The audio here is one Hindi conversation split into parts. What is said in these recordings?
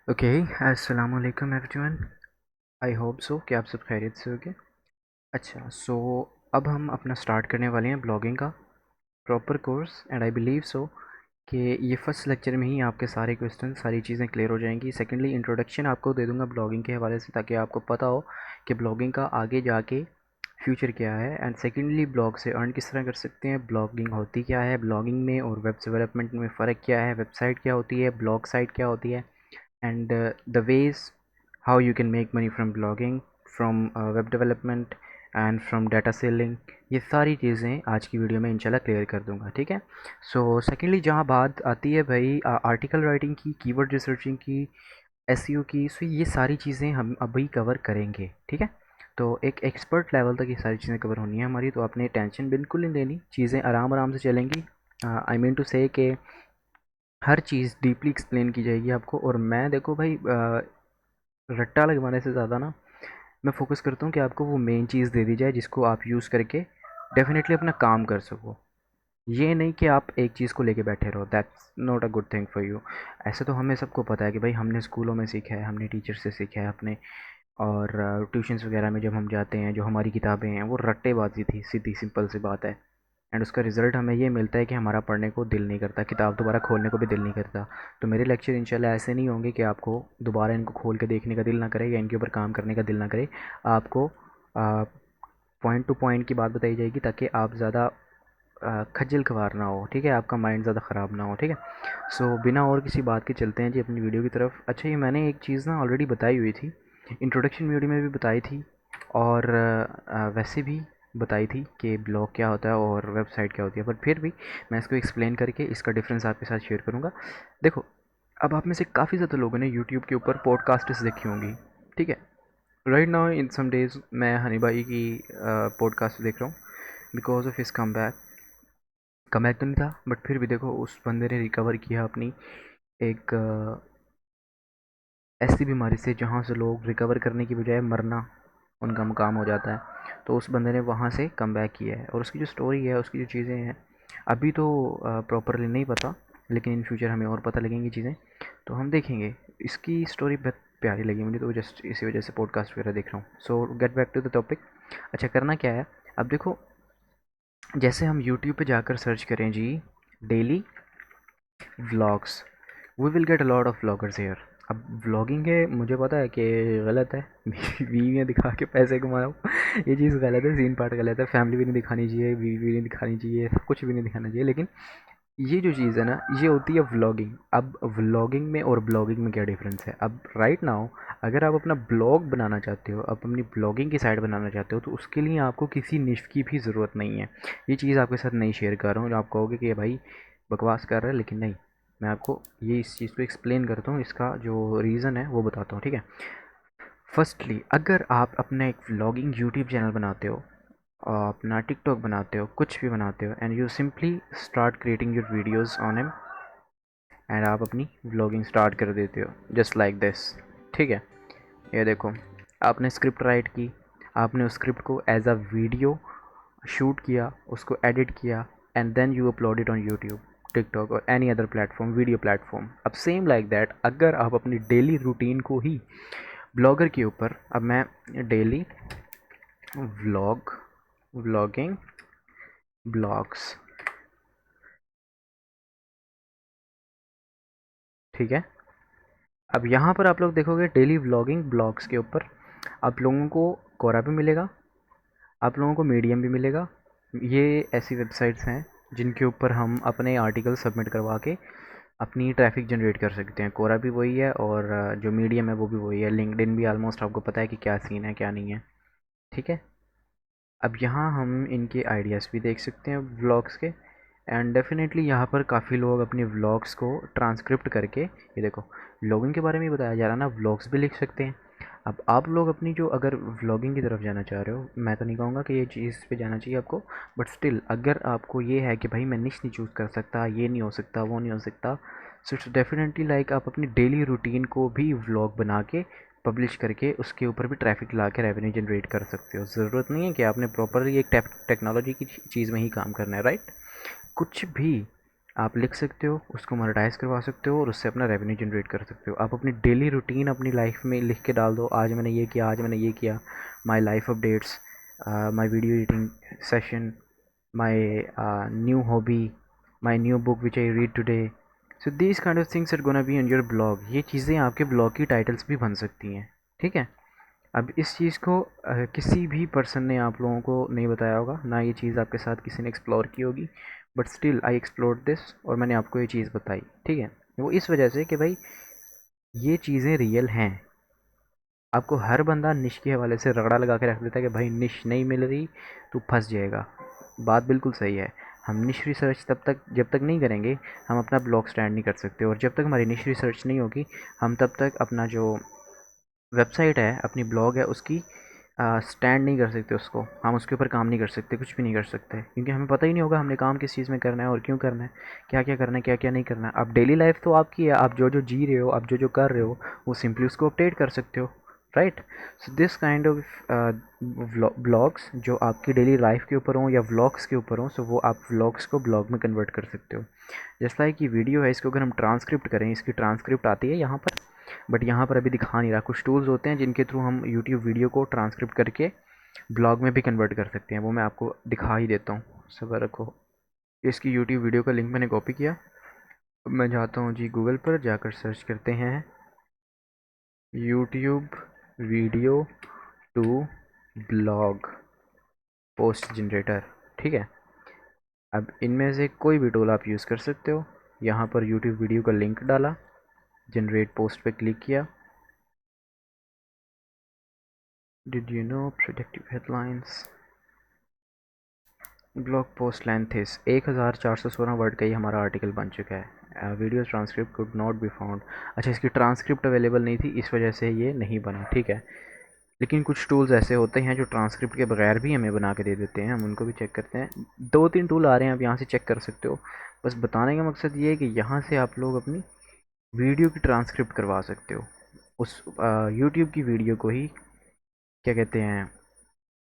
ओके। अस्सलाम वालेकुम एवरीवन। आई होप सो कि आप सब खैरियत से होगे। अच्छा, सो अब हम अपना स्टार्ट करने वाले हैं ब्लॉगिंग का proper course and I believe so कि ये फर्स्ट लेक्चर में ही आपके सारे क्वेश्चन सारी चीज़ें क्लियर हो जाएंगी। सेकेंडली इंट्रोडक्शन आपको दे दूंगा ब्लॉगिंग के हवाले से, ताकि आपको पता हो कि ब्लॉगिंग का आगे जाके फ्यूचर क्या है। एंड सेकेंडली ब्लॉग से अर्न किस तरह कर सकते हैं, ब्लॉगिंग होती क्या है, ब्लॉगिंग में और वेब डेवलपमेंट में फ़र्क क्या है, वेबसाइट क्या होती है, ब्लॉग साइट क्या होती है, and the ways how you can make money from blogging, from web development and from data selling। ये सारी चीज़ें आज की वीडियो में इंशाल्लाह क्लियर कर दूंगा, ठीक है। सो सेकेंडली जहाँ बात आती है भाई आर्टिकल राइटिंग की, कीवर्ड रिसर्चिंग की, एसईओ की, सो ये सारी चीज़ें हम अभी कवर करेंगे, ठीक है। तो एक एक्सपर्ट लेवल तक ये सारी चीज़ें कवर होनी है हमारी, तो आपने टेंशन बिल्कुल नहीं लेनी, चीज़ें आराम आराम से चलेंगी। आई मीन टू से कि हर चीज़ डीपली एक्सप्लेन की जाएगी आपको। और मैं देखो भाई रट्टा लगवाने से ज़्यादा ना, मैं फोकस करता हूँ कि आपको वो मेन चीज़ दे दी जाए जिसको आप यूज़ करके डेफिनेटली अपना काम कर सको। ये नहीं कि आप एक चीज़ को लेके बैठे रहो, that's not a good thing for you. ऐसे तो हमें सबको पता है कि भाई हमने स्कूलों में सीखा है, हमने टीचर से सीखा है अपने, और ट्यूशन्स वगैरह में जब हम जाते हैं जो हमारी किताबें हैं वो रट्टेबाजी थी, सीधी सिंपल सी बात है। एंड उसका रिज़ल्ट हमें ये मिलता है कि हमारा पढ़ने को दिल नहीं करता, किताब दोबारा खोलने को भी दिल नहीं करता। तो मेरे लेक्चर इंशाल्लाह ऐसे नहीं होंगे कि आपको दोबारा इनको खोल के देखने का दिल ना करे या इनके ऊपर काम करने का दिल ना करे। आपको पॉइंट टू पॉइंट की बात बताई जाएगी, ताकि आप ज़्यादा खज्जल खवार ना हो, ठीक है, आपका माइंड ज़्यादा ख़राब ना हो, ठीक है। सो बिना और किसी बात के चलते हैं जी अपनी वीडियो की तरफ। अच्छा, ये मैंने एक चीज़ ना ऑलरेडी बताई हुई थी, इंट्रोडक्शन वीडियो में भी बताई थी, और वैसे भी बताई थी कि ब्लॉग क्या होता है और वेबसाइट क्या होती है, पर फिर भी मैं इसको एक्सप्लेन करके इसका डिफरेंस आपके साथ शेयर करूँगा। देखो, अब आप में से काफ़ी ज़्यादा लोगों ने यूट्यूब के ऊपर पॉडकास्ट्स देखी होंगी, ठीक है। Right now in some days मैं हनी भाई की पॉडकास्ट देख रहा हूँ because of his come back तो नहीं था, बट फिर भी देखो उस बंदे ने रिकवर किया अपनी एक ऐसी बीमारी से जहाँ से लोग रिकवर करने की बजाय मरना उनका मुकाम हो जाता है। तो उस बंदे ने वहाँ से कम बैक किया है, और उसकी जो स्टोरी है, उसकी जो चीज़ें हैं, अभी तो प्रॉपरली नहीं पता, लेकिन इन फ्यूचर हमें और पता लगेंगी चीज़ें, तो हम देखेंगे। इसकी स्टोरी बहुत प्यारी लगी मुझे, तो जस्ट इसी वजह से पॉडकास्ट वगैरह देख रहा हूँ। So get back to the topic. अच्छा, करना क्या है, अब देखो, जैसे हम यूट्यूब पे जाकर सर्च करें जी daily vlogs, we will get a lot of vloggers here. अब व्लॉगिंग है, मुझे पता है कि गलत है, बीवियाँ दिखा के पैसे कमाओ, ये चीज़ गलत है, सीन पार्ट गलत है, फैमिली भी नहीं दिखानी चाहिए, बीवी भी नहीं दिखानी चाहिए, कुछ भी नहीं दिखाना चाहिए। लेकिन ये जो चीज़ है ना, ये होती है व्लॉगिंग। अब व्लॉगिंग में और ब्लॉगिंग में क्या डिफरेंस है, अब राइट नाउ अगर आप अपना ब्लॉग बनाना चाहते हो, आप अपनी ब्लॉगिंग की साइट बनाना चाहते हो, तो उसके लिए आपको किसी निश की भी ज़रूरत नहीं है। ये चीज़ आपके साथ नहीं शेयर कर रहा हूँ जो आप कहोगे कि ये भाई बकवास कर रहा है, लेकिन नहीं, मैं आपको ये इस चीज़ को एक्सप्लेन करता हूँ, इसका जो रीज़न है वो बताता हूँ, ठीक है। फर्स्टली, अगर आप अपना एक व्लॉगिंग यूट्यूब चैनल बनाते हो, अपना टिकटॉक बनाते हो, कुछ भी बनाते हो, and you simply start creating your videos on em, and आप अपनी व्लॉगिंग स्टार्ट कर देते हो जस्ट लाइक दिस, ठीक है। ये देखो, आपने स्क्रिप्ट राइट की, आपने उस स्क्रिप्ट को एज अ वीडियो शूट किया, उसको एडिट किया, and then you upload it on YouTube, TikTok और any other platform, video platform. अब सेम लाइक दैट, अगर आप अपनी डेली रूटीन को ही ब्लॉगर के ऊपर, अब मैं डेली व्लॉगिंग ब्लॉग्स, ठीक है। अब यहाँ पर आप लोग देखोगे डेली व्लॉगिंग ब्लॉग्स के ऊपर आप लोगों को कोरा भी मिलेगा, आप लोगों को मीडियम भी मिलेगा। ये ऐसी वेबसाइट्स हैं जिनके ऊपर हम अपने आर्टिकल सबमिट करवा के अपनी ट्रैफिक जनरेट कर सकते हैं। कोरा भी वही है, और जो मीडियम है वो भी वही है। लिंक्डइन भी ऑलमोस्ट आपको पता है कि क्या सीन है क्या नहीं है, ठीक है। अब यहाँ हम इनके आइडियाज़ भी देख सकते हैं व्लॉग्स के, एंड डेफिनेटली यहाँ पर काफ़ी लोग अपने व्लॉग्स को ट्रांसक्रिप्ट करके, ये देखो व्लॉगिंग के बारे में बताया जा रहा है ना, व्लॉग्स भी लिख सकते हैं। अब आप लोग अपनी जो, अगर व्लॉगिंग की तरफ जाना चाह रहे हो, मैं तो नहीं कहूँगा कि ये चीज़ पे जाना चाहिए आपको, बट स्टिल अगर आपको ये है कि भाई मैं निश नहीं चूज़ कर सकता, ये नहीं हो सकता, वो नहीं हो सकता, सो इट्स डेफिनेटली लाइक आप अपनी डेली रूटीन को भी व्लॉग बना के पब्लिश करके उसके ऊपर भी ट्रैफिक ला के रेवेन्यू जनरेट कर सकते हो। ज़रूरत नहीं है कि आपने प्रॉपरली एक टेक्नोलॉजी की चीज़ में ही काम करना है, राइट। कुछ भी आप लिख सकते हो, उसको मोनेटाइज करवा सकते हो और उससे अपना रेवेन्यू जनरेट कर सकते हो। आप अपनी डेली रूटीन अपनी लाइफ में लिख के डाल दो, आज मैंने ये किया, आज मैंने ये किया, my life updates, my video editing session, my new hobby, my new book which I read today. So these kind of things are gonna be on your blog. ये चीज़ें आपके ब्लॉग की टाइटल्स भी बन सकती हैं, ठीक है। अब इस चीज़ को किसी भी पर्सन ने आप लोगों को नहीं बताया होगा, ना ये चीज़ आपके साथ किसी ने एक्सप्लोर की होगी, but still I explore this और मैंने आपको ये चीज़ बताई, ठीक है। वो इस वजह से कि भाई ये चीज़ें रियल हैं। आपको हर बंदा निश के हवाले से रगड़ा लगा के रख देता है कि भाई निश नहीं मिल रही तो फंस जाएगा। बात बिल्कुल सही है। हम निश रिसर्च जब तक नहीं करेंगे हम अपना ब्लॉग स्टैंड नहीं कर सकते, और जब तक हमारी निश रिसर्च नहीं होगी हम तब तक अपना जो वेबसाइट है, अपनी ब्लॉग है, उसकी स्टैंड नहीं कर सकते उसको, हम उसके ऊपर काम नहीं कर सकते, कुछ भी नहीं कर सकते, क्योंकि हमें पता ही नहीं होगा हमने काम किस चीज़ में करना है और क्यों करना है, क्या क्या करना है, क्या क्या नहीं करना है। अब डेली लाइफ तो आपकी है, आप जो जो जी रहे हो, आप जो जो कर रहे हो वो सिंपली उसको अपडेट कर सकते हो, right. So this kind of blogs जो आपकी डेली लाइफ के ऊपर हों या व्लॉग्स के ऊपर हों, सो वो आप व्लॉग्स को ब्लॉग में कन्वर्ट कर सकते हो। जैसा कि वीडियो है, इसको अगर हम ट्रांसक्रिप्ट करें, इसकी ट्रांसक्रिप्ट आती है यहाँ पर, बट यहाँ पर अभी दिखा नहीं रहा। कुछ टूल्स होते हैं जिनके थ्रू हम यूट्यूब वीडियो को ट्रांसक्रिप्ट करके ब्लॉग में भी कन्वर्ट कर सकते हैं, वो मैं आपको दिखा ही देता हूँ। सब्र रखो। इसकी यूट्यूब वीडियो का लिंक मैंने कॉपी किया। अब मैं जाता हूँ जी गूगल पर, जाकर सर्च करते हैं YouTube video to blog post generator, ठीक है। अब इनमें से कोई भी टूल आप यूज़ कर सकते हो। यहाँ पर यूट्यूब वीडियो का लिंक डाला, जनरेट पोस्ट पे क्लिक किया। Did you know productive headlines blog post length इस 1416 वर्ड का ही हमारा आर्टिकल बन चुका है। Video transcript could not be found. अच्छा, इसकी ट्रांसक्रिप्ट अवेलेबल नहीं थी, इस वजह से ये नहीं बना, ठीक है। लेकिन कुछ टूल्स ऐसे होते हैं जो ट्रांसक्रिप्ट के बगैर भी हमें बना के दे देते हैं, हम उनको भी चेक करते हैं। 2-3 टूल आ रहे हैं, आप यहाँ से चेक कर सकते हो। बस बताने का मकसद ये है कि यहाँ से आप लोग अपनी वीडियो की ट्रांसक्रिप्ट करवा सकते हो, उस यूट्यूब की वीडियो को ही क्या कहते हैं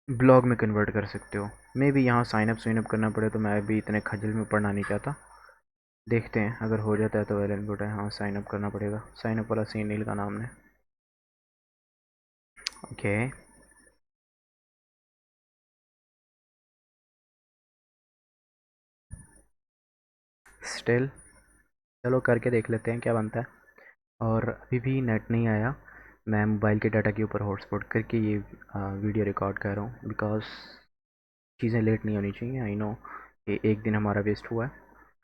ब्लॉग में कन्वर्ट कर सकते हो। मे भी यहाँ साइनअप करना पड़े, तो मैं भी इतने खजल में पड़ना नहीं चाहता। देखते हैं, अगर हो जाता है तो वेल एंड गुड है। हाँ, साइनअप करना पड़ेगा, साइनअप वाला सीन नहीं लगाना हमने। ओके, स्टिल चलो करके देख लेते हैं क्या बनता है। और अभी भी नेट नहीं आया, मैं मोबाइल के डाटा के ऊपर हॉटस्पॉट करके ये वीडियो रिकॉर्ड कर रहा हूँ, बिकॉज चीज़ें लेट नहीं होनी चाहिए। आई नो कि एक दिन हमारा वेस्ट हुआ है,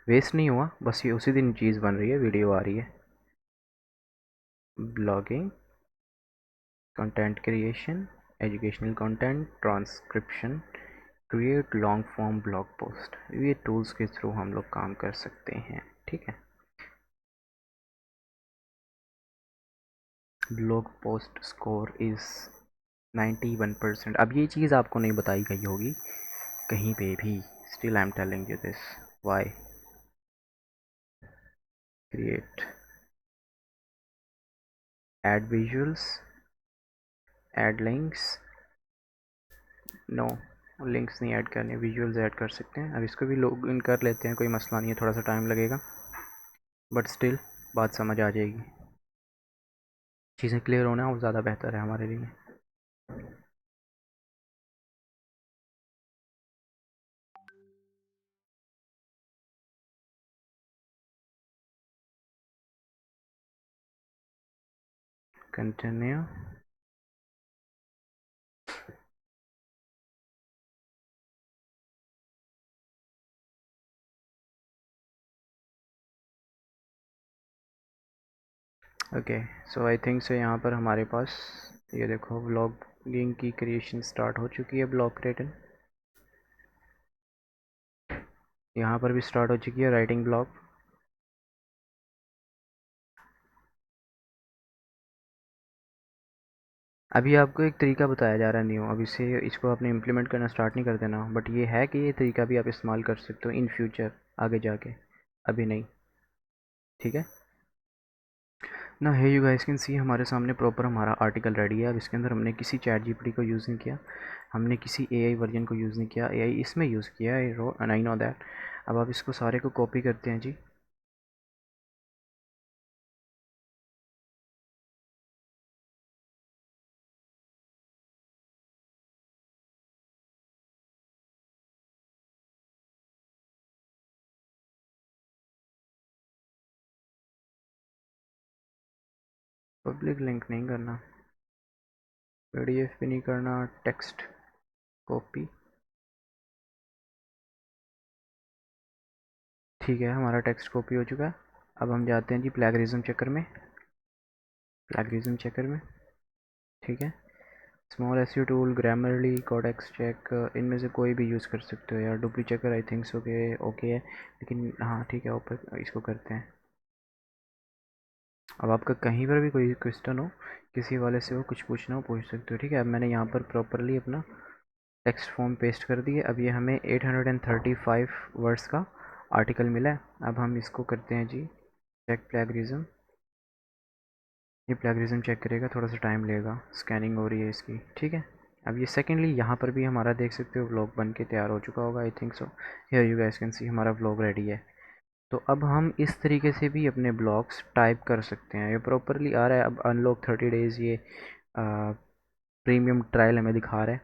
वेस्ट नहीं हुआ, बस ये उसी दिन चीज़ बन रही है, वीडियो आ रही है। Blogging, content creation, educational content, transcription, create long form blog post, ये टूल्स के थ्रू हम लोग काम कर सकते हैं, ठीक है। Blog post score is 91%। अब ये चीज़ आपको नहीं बताई गई होगी कहीं पे भी, still I am telling you this why. Create, add visuals, add links, no links नहीं ऐड करने, विजुअल्स ऐड कर सकते हैं। अब इसको भी लॉग इन कर लेते हैं, कोई मसला नहीं है, थोड़ा सा टाइम लगेगा बट स्टिल बात समझ आ जाएगी। चीज़ें क्लियर होना वो ज़्यादा बेहतर है हमारे लिए। Continue, okay. सो आई थिंक सो यहाँ पर हमारे पास ये देखो ब्लॉगिंग की क्रिएशन स्टार्ट हो चुकी है। ब्लॉग क्रिएटिंग यहाँ पर भी स्टार्ट हो चुकी है, राइटिंग ब्लॉग। अभी आपको एक तरीका बताया जा रहा है न्यू, अब इसको आपने इम्प्लीमेंट करना स्टार्ट नहीं कर देना, बट ये है कि ये तरीका भी आप इस्तेमाल कर सकते हो इन फ्यूचर, आगे जाके, अभी नहीं, ठीक है ना। है यू गाइस कैन सी हमारे सामने प्रॉपर हमारा आर्टिकल रेडी है। अब इसके अंदर हमने किसी चैट जीपीटी को यूज़ नहीं किया, हमने किसी एआई वर्जन को यूज़ नहीं किया, एआई इसमें यूज़ किया है, एंड आई नो दैट। अब आप इसको सारे को कॉपी करते हैं जी। पब्लिक लिंक नहीं करना, पीडीएफ भी नहीं करना, टेक्स्ट कॉपी। ठीक है, हमारा टेक्स्ट कॉपी हो चुका है। अब हम जाते हैं जी प्लेगरिज्म चेकर में, प्लेगरिज्म चेकर में। ठीक है, small SEO tool, Grammarly, Codex check, इनमें से कोई भी यूज़ कर सकते हो यार। Dupli Checker I think so के ओके है, लेकिन हाँ ठीक है, ऊपर इसको करते हैं। अब आपका कहीं पर भी कोई क्वेश्चन हो, किसी वाले से हो कुछ पूछना हो, पूछ सकते हो। ठीक है, अब मैंने यहाँ पर प्रॉपरली अपना टेक्स्ट फॉर्म पेस्ट कर दिए। अब ये हमें 835 वर्ड्स का आर्टिकल मिला है। अब हम इसको करते हैं जी चेक प्लेगरिज्म। ये प्लेगरिज्म चेक करेगा, थोड़ा सा टाइम लेगा, स्कैनिंग हो रही है इसकी। ठीक है, अब ये सेकेंडली यहाँ पर भी हमारा देख सकते हो व्लॉग बन के तैयार हो चुका होगा, आई think so. Here you guys can see हमारा व्लॉग रेडी है। तो अब हम इस तरीके से भी अपने ब्लॉग्स टाइप कर सकते हैं। ये प्रॉपरली आ रहा है। अब अनलॉक 30 डेज़ ये प्रीमियम ट्रायल हमें दिखा रहा है।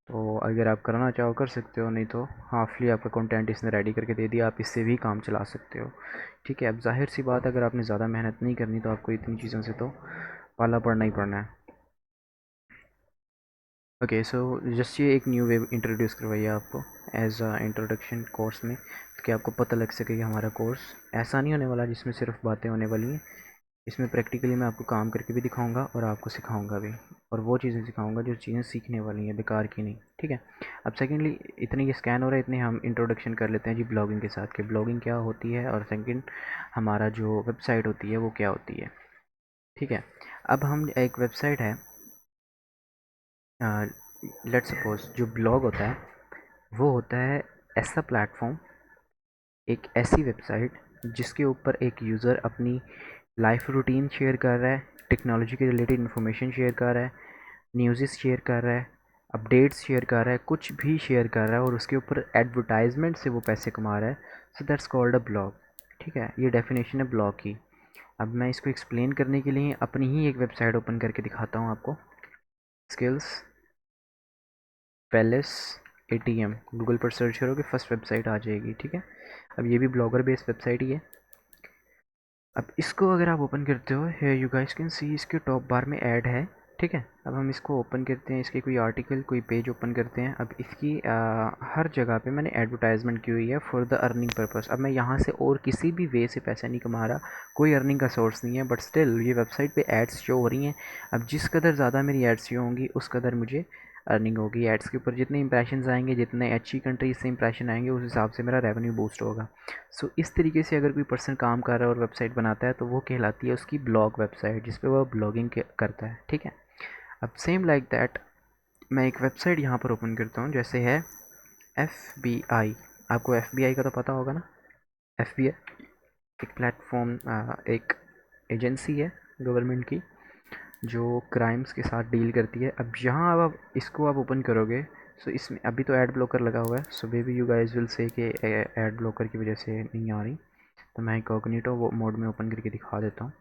तो अगर आप करना चाहो कर सकते हो, नहीं तो हाफली आपका कंटेंट इसने रेडी करके दे दिया, आप इससे भी काम चला सकते हो। ठीक है, अब जाहिर सी बात, अगर आपने ज़्यादा मेहनत नहीं करनी तो आपको इतनी चीज़ों से तो पाला पड़ना ही पड़ना है। ओके, सो जस्ट ये एक न्यू वे इंट्रोड्यूस करवाइए आपको एज अ इंट्रोडक्शन कोर्स में, कि आपको पता लग सके कि हमारा कोर्स ऐसा नहीं होने वाला जिसमें सिर्फ बातें होने वाली हैं। इसमें प्रैक्टिकली मैं आपको काम करके भी दिखाऊंगा और आपको सिखाऊंगा भी, और वो चीज़ें सिखाऊंगा जो चीज़ें सीखने वाली हैं, बेकार की नहीं। ठीक है, अब सेकेंडली इतने ये स्कैन हो रहा है, इतने हम इंट्रोडक्शन कर लेते हैं जी ब्लॉगिंग के साथ, कि ब्लॉगिंग क्या होती है, और सेकेंड हमारा जो वेबसाइट होती है वो क्या होती है। ठीक है, अब हम एक वेबसाइट है, लेट्स सपोज जो ब्लॉग होता है वो होता है ऐसा प्लेटफॉर्म, एक ऐसी वेबसाइट जिसके ऊपर एक यूज़र अपनी लाइफ रूटीन शेयर कर रहा है, टेक्नोलॉजी के रिलेटेड इन्फॉर्मेशन शेयर कर रहा है, न्यूज़ शेयर कर रहा है, अपडेट्स शेयर कर रहा है, कुछ भी शेयर कर रहा है, और उसके ऊपर एडवर्टाइजमेंट से वो पैसे कमा रहा है। So that's called a blog. ठीक है, ये डेफिनेशन है ब्लॉग की। अब मैं इसको एक्सप्लेन करने के लिए अपनी ही एक वेबसाइट ओपन करके दिखाता हूँ आपको। स्किल्स पैलेस एटीएम, गूगल पर सर्च करोगे फर्स्ट वेबसाइट आ जाएगी। ठीक है, अब ये भी ब्लॉगर बेस्ड वेबसाइट ही है। अब इसको अगर आप ओपन करते हो, है यू गाइस कैन सी, इसके टॉप बार में ऐड है। ठीक है, अब हम इसको ओपन करते हैं, इसके कोई आर्टिकल कोई पेज ओपन करते हैं। अब इसकी हर जगह पे मैंने एडवर्टाइजमेंट की हुई है फॉर द अर्निंग पर्पस। अब मैं यहाँ से और किसी भी वे से पैसा नहीं कमा रहा, कोई अर्निंग का सोर्स नहीं है, बट स्टिल ये वेबसाइट पे एड्स शो हो रही हैं। अब जिस कदर ज़्यादा मेरी एड्स शो होंगी उस कदर मुझे अर्निंग होगी। एड्स के ऊपर जितने इंप्रेशन आएंगे, जितने अच्छी कंट्रीज से इंप्रेशन आएंगे, उस हिसाब से मेरा रेवेन्यू बूस्ट होगा। सो इस तरीके से अगर कोई पर्सन काम कर रहा है और वेबसाइट बनाता है तो वो कहलाती है उसकी ब्लॉग वेबसाइट, जिस पे वह ब्लॉगिंग करता है। ठीक है, अब सेम लाइक दैट मैं एक वेबसाइट यहाँ पर ओपन करता हूँ, जैसे है FBI। आपको FBI का तो पता होगा ना। FBI एक प्लेटफॉर्म, एक एजेंसी है गवर्नमेंट की जो क्राइम्स के साथ डील करती है। अब यहाँ अब आप इसको आप ओपन करोगे, सो इसमें अभी तो ऐड ब्लॉकर लगा हुआ है, so may be you guys will say कि ऐड ब्लॉकर की वजह से नहीं आ रही। तो मैं इनकॉग्निटो वो मोड में ओपन करके दिखा देता हूँ।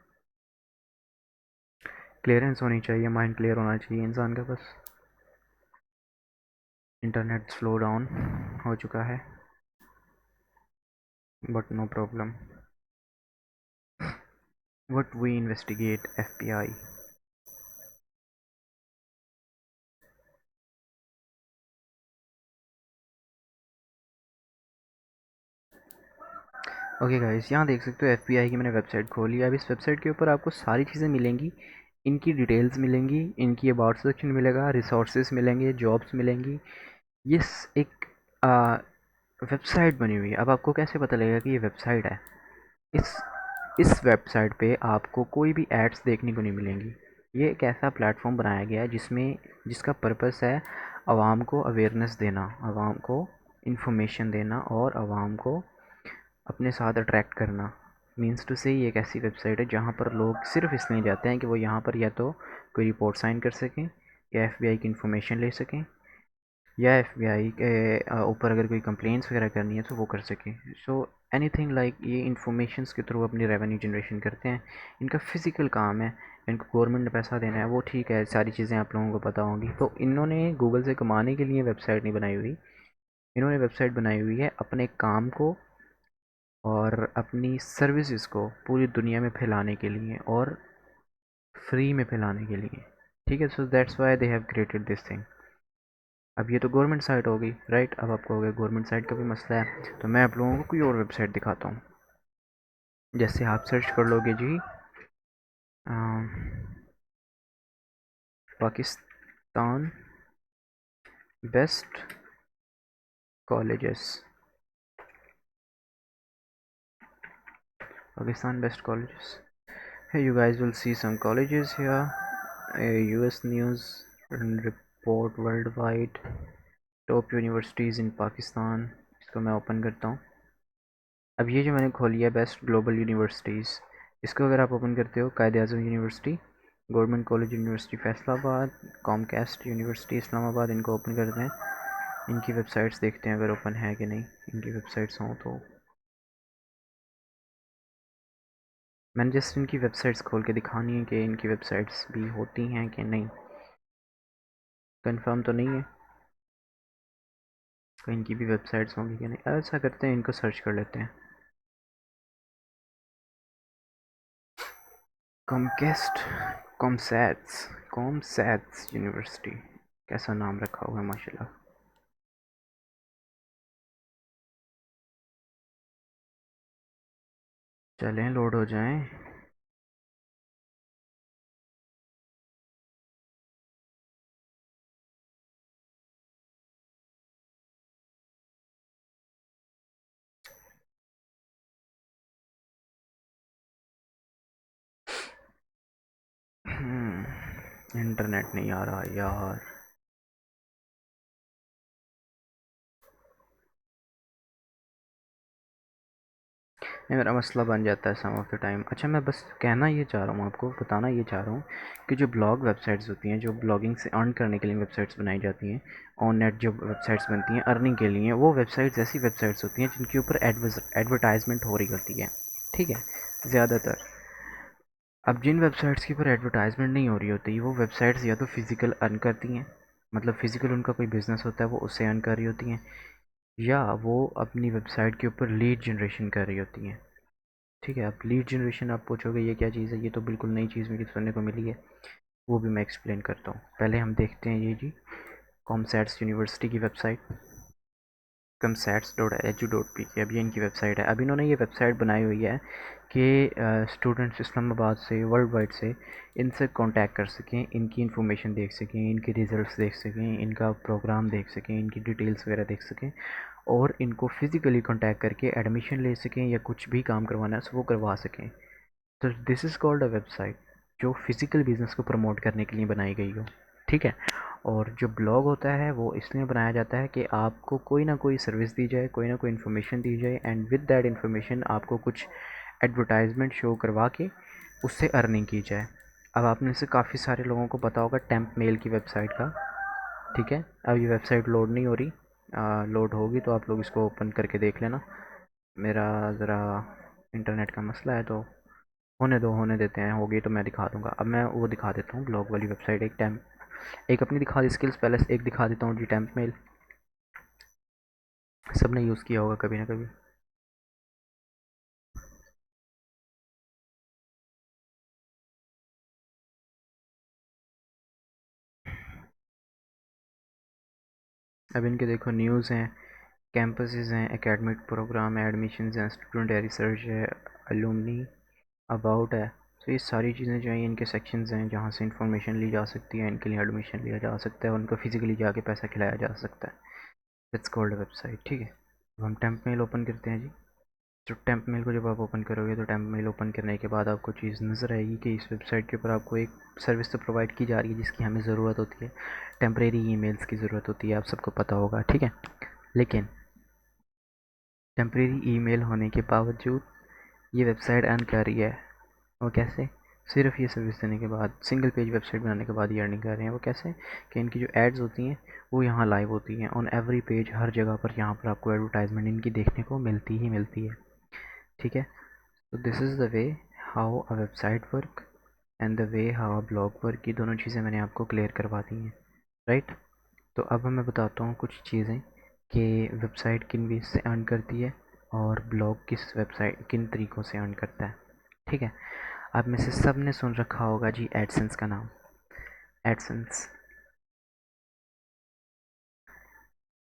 क्लियरेंस होनी चाहिए, माइंड क्लियर होना चाहिए इंसान का बस। इंटरनेट स्लो डाउन हो चुका है, but no problem. What we investigate FBI। Okay guys, यहाँ देख सकते हो FBI की मैंने वेबसाइट खोली है। अब इस वेबसाइट के ऊपर आपको सारी चीज़ें मिलेंगी, इनकी डिटेल्स मिलेंगी, इनकी अबाउट सेक्शन मिलेगा, रिसोर्सेज मिलेंगे, जॉब्स मिलेंगी। ये एक वेबसाइट बनी हुई है। अब आपको कैसे पता लगेगा कि ये वेबसाइट है? इस इस वेबसाइट पे आपको कोई भी एड्स देखने को नहीं मिलेंगी। ये एक ऐसा प्लेटफॉर्म बनाया गया है जिसका पर्पस है आवाम को अवेयरनेस देना, आवाम को इन्फॉर्मेशन देना, और आवाम को अपने साथ अट्रैक्ट करना। मीन्स टू से ये एक ऐसी वेबसाइट है जहाँ पर लोग सिर्फ इसलिए जाते हैं कि वो यहाँ पर या तो कोई रिपोर्ट साइन कर सकें, या FBI की इन्फॉर्मेशन ले सकें, या FBI के ऊपर अगर कोई कंप्लेंट्स वगैरह करनी है तो वो कर सके। सो एनीथिंग लाइक ये इंफॉर्मेशंस के थ्रू अपनी रेवेन्यू जनरेशन करते हैं। इनका फिजिकल काम है, इनको गवर्नमेंट ने पैसा देना है, वो ठीक है, सारी चीज़ें आप लोगों को पता होंगी। तो इन्होंने गूगल से कमाने के लिए वेबसाइट नहीं बनाई हुई, इन्होंने वेबसाइट बनाई हुई है अपने काम को और अपनी सर्विसेज को पूरी दुनिया में फैलाने के लिए और फ्री में फैलाने के लिए। ठीक है, so that's why they have created this thing. अब ये तो गवर्नमेंट साइट हो गई, राइट। अब आपको हो गया गवर्नमेंट साइट का भी मसला है, तो मैं आप लोगों को कोई और वेबसाइट दिखाता हूँ। जैसे आप सर्च कर लोगे जी Pakistan best colleges, Pakistan best colleges. Hey, you guys will see some colleges here. A US news report worldwide top universities in Pakistan. इसको मैं ओपन करता हूँ। अब ये जो मैंने खोली है बेस्ट ग्लोबल यूनिवर्सिटीज़, इसको अगर आप ओपन करते हो, Quaid Azam University, Government College University Faisalabad, कॉमकास्ट यूनिवर्सिटी इस्लामाबाद, इनको ओपन करते हैं। इनकी वेबसाइट्स देखते हैं अगर ओपन है कि नहीं, इनकी वेबसाइट्स हों तो। मैंने जस्ट इनकी वेबसाइट्स खोल के दिखानी है कि इनकी वेबसाइट्स भी होती हैं कि नहीं, कंफर्म तो नहीं है कि इनकी भी वेबसाइट्स होंगी कि नहीं। ऐसा करते हैं, इनको सर्च कर लेते हैं। कॉमकेस्ट कॉमसैट्स यूनिवर्सिटी, कैसा नाम रखा हुआ है माशाल्लाह। चलें लोड हो जाएं। इंटरनेट नहीं आ रहा यार। नहीं, मेरा मसला बन जाता है सम ऑफ द टाइम। अच्छा, मैं बस कहना ये चाह रहा हूँ, आपको बताना ये चाह रहा हूँ कि जो ब्लॉग वेबसाइट्स होती हैं, जो ब्लॉगिंग से अर्न करने के लिए वेबसाइट्स बनाई जाती हैं, ऑन नेट जो वेबसाइट्स बनती हैं अर्निंग के लिए, वो वेबसाइट्स ऐसी वेबसाइट्स होती हैं जिनके ऊपर एडवर्टाइजमेंट हो रही होती है। ठीक है, ज़्यादातर। अब जिन वेबसाइट्स के ऊपर एडवर्टाइजमेंट नहीं हो रही होती, वो वेबसाइट्स या तो फिज़िकल अर्न करती हैं, मतलब फ़िज़िकल उनका कोई बिज़नेस होता है वो उससे अर्न कर रही होती हैं, या वो अपनी वेबसाइट के ऊपर लीड जनरेशन कर रही होती हैं। ठीक है, अब लीड जनरेशन आप पूछोगे ये क्या चीज़ है, ये तो बिल्कुल नई चीज़ मुझे सुनने को मिली है, वो भी मैं एक्सप्लेन करता हूँ। पहले हम देखते हैं ये जी कॉमसैट्स यूनिवर्सिटी की वेबसाइट, comsats.edu.p की। अब ये इनकी वेबसाइट है। अब इन्होंने ये वेबसाइट बनाई हुई है कि स्टूडेंट्स इस्लामाबाद से, वर्ल्ड वाइड से इनसे कांटेक्ट कर सकें, इनकी इन्फॉर्मेशन देख सकें, इनके रिज़ल्ट्स देख सकें, इनका प्रोग्राम देख सकें, इनकी डिटेल्स वगैरह देख सकें, और इनको फ़िज़िकली कांटेक्ट करके एडमिशन ले सकें या कुछ भी काम करवाना है वो करवा सकें। तो this is called a website, जो फिज़िकल बिज़नेस को प्रमोट करने के लिए बनाई गई हो। ठीक है, और जो ब्लॉग होता है वो इसलिए बनाया जाता है कि आपको कोई ना कोई सर्विस दी जाए, कोई ना कोई इन्फॉर्मेशन दी जाए, एंड विद दैट इन्फॉर्मेशन आपको कुछ एडवर्टाइजमेंट शो करवा के उससे अर्निंग की जाए। अब आप में से काफ़ी सारे लोगों को पता होगा टेम्प मेल की वेबसाइट का। ठीक है, अब ये वेबसाइट लोड नहीं हो रही, लोड होगी तो आप लोग इसको ओपन करके देख लेना। मेरा ज़रा इंटरनेट का मसला है, तो होने देते हैं, होगी तो मैं दिखा दूंगा। अब मैं वो दिखा देता हूँ ब्लॉग वाली वेबसाइट, एक अपनी दिखा दी स्किल्स पहले, एक दिखा देता हूँ जी टेम्प मेल। सब ने यूज़ किया होगा कभी ना कभी। अब इनके देखो न्यूज़ हैं, कैंपसेस हैं, एकेडमिक प्रोग्राम है, एडमिशन्स हैं, स्टूडेंट है, रिसर्च है, अलुमनी, अबाउट है। तो ये सारी चीज़ें जो हैं इनके सेक्शंस हैं जहाँ से इंफॉर्मेशन ली जा सकती है, इनके लिए एडमिशन लिया जा सकता है, उनको फिजिकली जाके पैसा खिलाया जा सकता है। That's called website. ठीक है, अब हम टेम्प मेल ओपन करते हैं जी। तो टेम्प मेल को जब आप ओपन करोगे तो टेम्प मेल ओपन करने के बाद आपको चीज़ नज़र आएगी कि इस वेबसाइट के ऊपर आपको एक सर्विस तो प्रोवाइड की जा रही है जिसकी हमें ज़रूरत होती है। टेम्परेरी ईमेल्स की ज़रूरत होती है, आप सबको पता होगा। ठीक है, लेकिन टेम्परेरी ईमेल होने के बावजूद ये वेबसाइट अर्न कर रही है। वो कैसे? सिर्फ ये सर्विस देने के बाद, सिंगल पेज वेबसाइट बनाने के बाद ये अर्निंग कर रहे हैं। वो कैसे कि इनकी जो एड्स होती हैं वो यहाँ लाइव होती हैं ऑन एवरी पेज, हर जगह पर यहाँ पर आपको एडवर्टाइजमेंट इनकी देखने को मिलती ही मिलती है। ठीक है, तो this is the way how a website work and the way how a blog work, ये दोनों चीज़ें मैंने आपको क्लियर करवा दी हैं, राइट। तो अब मैं बताता हूँ कुछ चीज़ें कि वेबसाइट किन वेज से अर्न करती है और ब्लॉग किस वेबसाइट किन तरीक़ों से अर्न करता है। ठीक है, आप में से सब ने सुन रखा होगा जी एडसेंस का नाम, एडसेंस।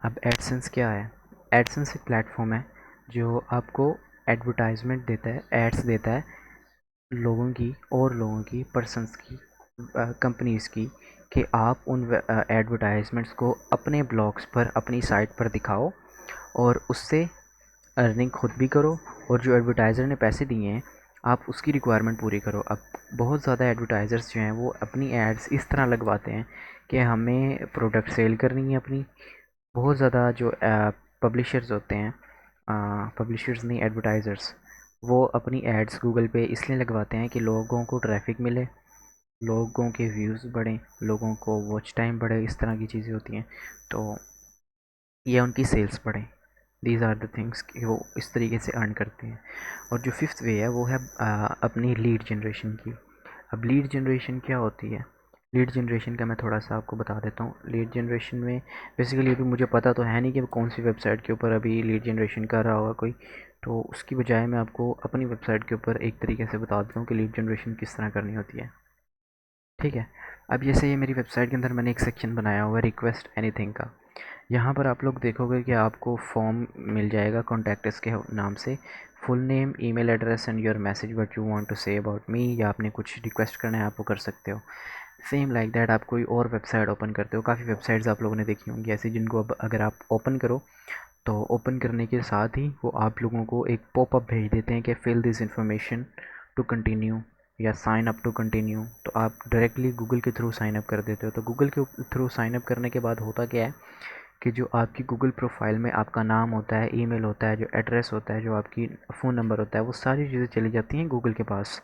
अब एडसेंस क्या है? एडसेंस एक प्लेटफॉर्म है जो आपको एडवर्टाइजमेंट देता है, एड्स देता है लोगों की और लोगों की, पर्सन्स की, कंपनीज़ की, कि आप उन एडवर्टाइजमेंट्स को अपने ब्लॉग्स पर, अपनी साइट पर दिखाओ और उससे अर्निंग खुद भी करो, और जो एडवर्टाइज़र ने पैसे दिए हैं आप उसकी रिक्वायरमेंट पूरी करो। अब बहुत ज़्यादा एडवर्टाइज़र्स जो हैं वो अपनी एड्स इस तरह लगवाते हैं कि हमें प्रोडक्ट सेल करनी है अपनी। बहुत ज़्यादा जो पब्लिशर्स होते हैं, पब्लिशर्स नहीं, एडवर्टाइज़र्स, वो अपनी एड्स गूगल पे इसलिए लगवाते हैं कि लोगों को ट्रैफिक मिले, लोगों के व्यूज़ बढ़ें, लोगों को वॉच टाइम बढ़े, इस तरह की चीज़ें होती हैं, तो ये उनकी सेल्स बढ़ें। दीज आर द थिंग्स कि वो इस तरीके से अर्न करते हैं। और जो फिफ्थ वे है वो है अपनी लीड जनरेशन की। अब लीड जनरेशन क्या होती है? लीड जनरेशन का मैं थोड़ा सा आपको बता देता हूँ। लीड जनरेशन में बेसिकली अभी मुझे पता तो है नहीं कि कौन सी वेबसाइट के ऊपर अभी लीड जनरेशन कर रहा होगा कोई, तो उसकी बजाय मैं आपको अपनी वेबसाइट के ऊपर एक तरीके से बता देता हूँ कि लीड जनरेशन किस तरह करनी होती है। ठीक है, अब जैसे ये मेरी वेबसाइट के अंदर मैंने एक सेक्शन बनाया हुआ है रिक्वेस्ट एनीथिंग का। यहाँ पर आप लोग देखोगे कि आपको फॉर्म मिल जाएगा कॉन्टैक्ट अस के नाम से, full name, email address and your message what you want to say about me, या आपने कुछ रिक्वेस्ट करना है आप वो कर सकते हो। सेम लाइक दैट आप कोई और वेबसाइट ओपन करते हो, काफ़ी वेबसाइट्स आप लोगों ने देखी होंगी ऐसी जिनको अब अगर आप ओपन करो तो ओपन करने के साथ ही वो आप लोगों को एक पॉपअप भेज देते हैं कि fill this information to continue या साइन अप टू कंटिन्यू। तो आप डायरेक्टली गूगल के थ्रू साइन अप कर देते हो। तो गूगल के थ्रू साइन अप करने के बाद होता क्या है कि जो आपकी गूगल प्रोफाइल में आपका नाम होता है, ईमेल होता है, जो एड्रेस होता है, जो आपकी फ़ोन नंबर होता है, वो सारी चीज़ें चली जाती हैं गूगल के पास।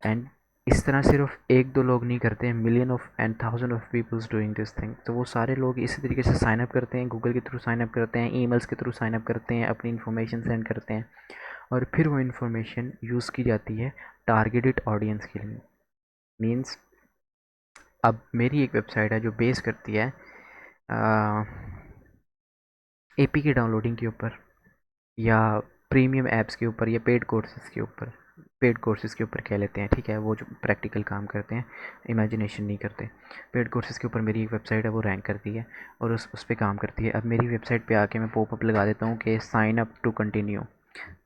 एंड इस तरह सिर्फ एक दो लोग नहीं करते हैं, million of and thousand of peoples doing this thing. तो वो सारे लोग इसी तरीके से साइन अप करते हैं, गूगल के थ्रू साइन अप करते हैं, ईमेल्स के थ्रू साइन अप करते हैं, अपनी इन्फॉर्मेशन सेंड करते हैं, और फिर वो इन्फॉर्मेशन यूज़ की जाती है टारगेटेड ऑडियंस के लिए। मीन्स अब मेरी एक वेबसाइट है जो बेस करती है एपी की डाउनलोडिंग के ऊपर, या प्रीमियम ऐप्स के ऊपर, या पेड कोर्सेज़ के ऊपर कह लेते हैं। ठीक है, वो जो प्रैक्टिकल काम करते हैं, इमेजिनेशन नहीं करते, पेड कोर्सेज़ के ऊपर मेरी एक वेबसाइट है वो रैंक करती है और उस पे काम करती है। अब मेरी वेबसाइट पे आके मैं पॉपअप लगा देता हूँ कि साइन अप टू कंटिन्यू,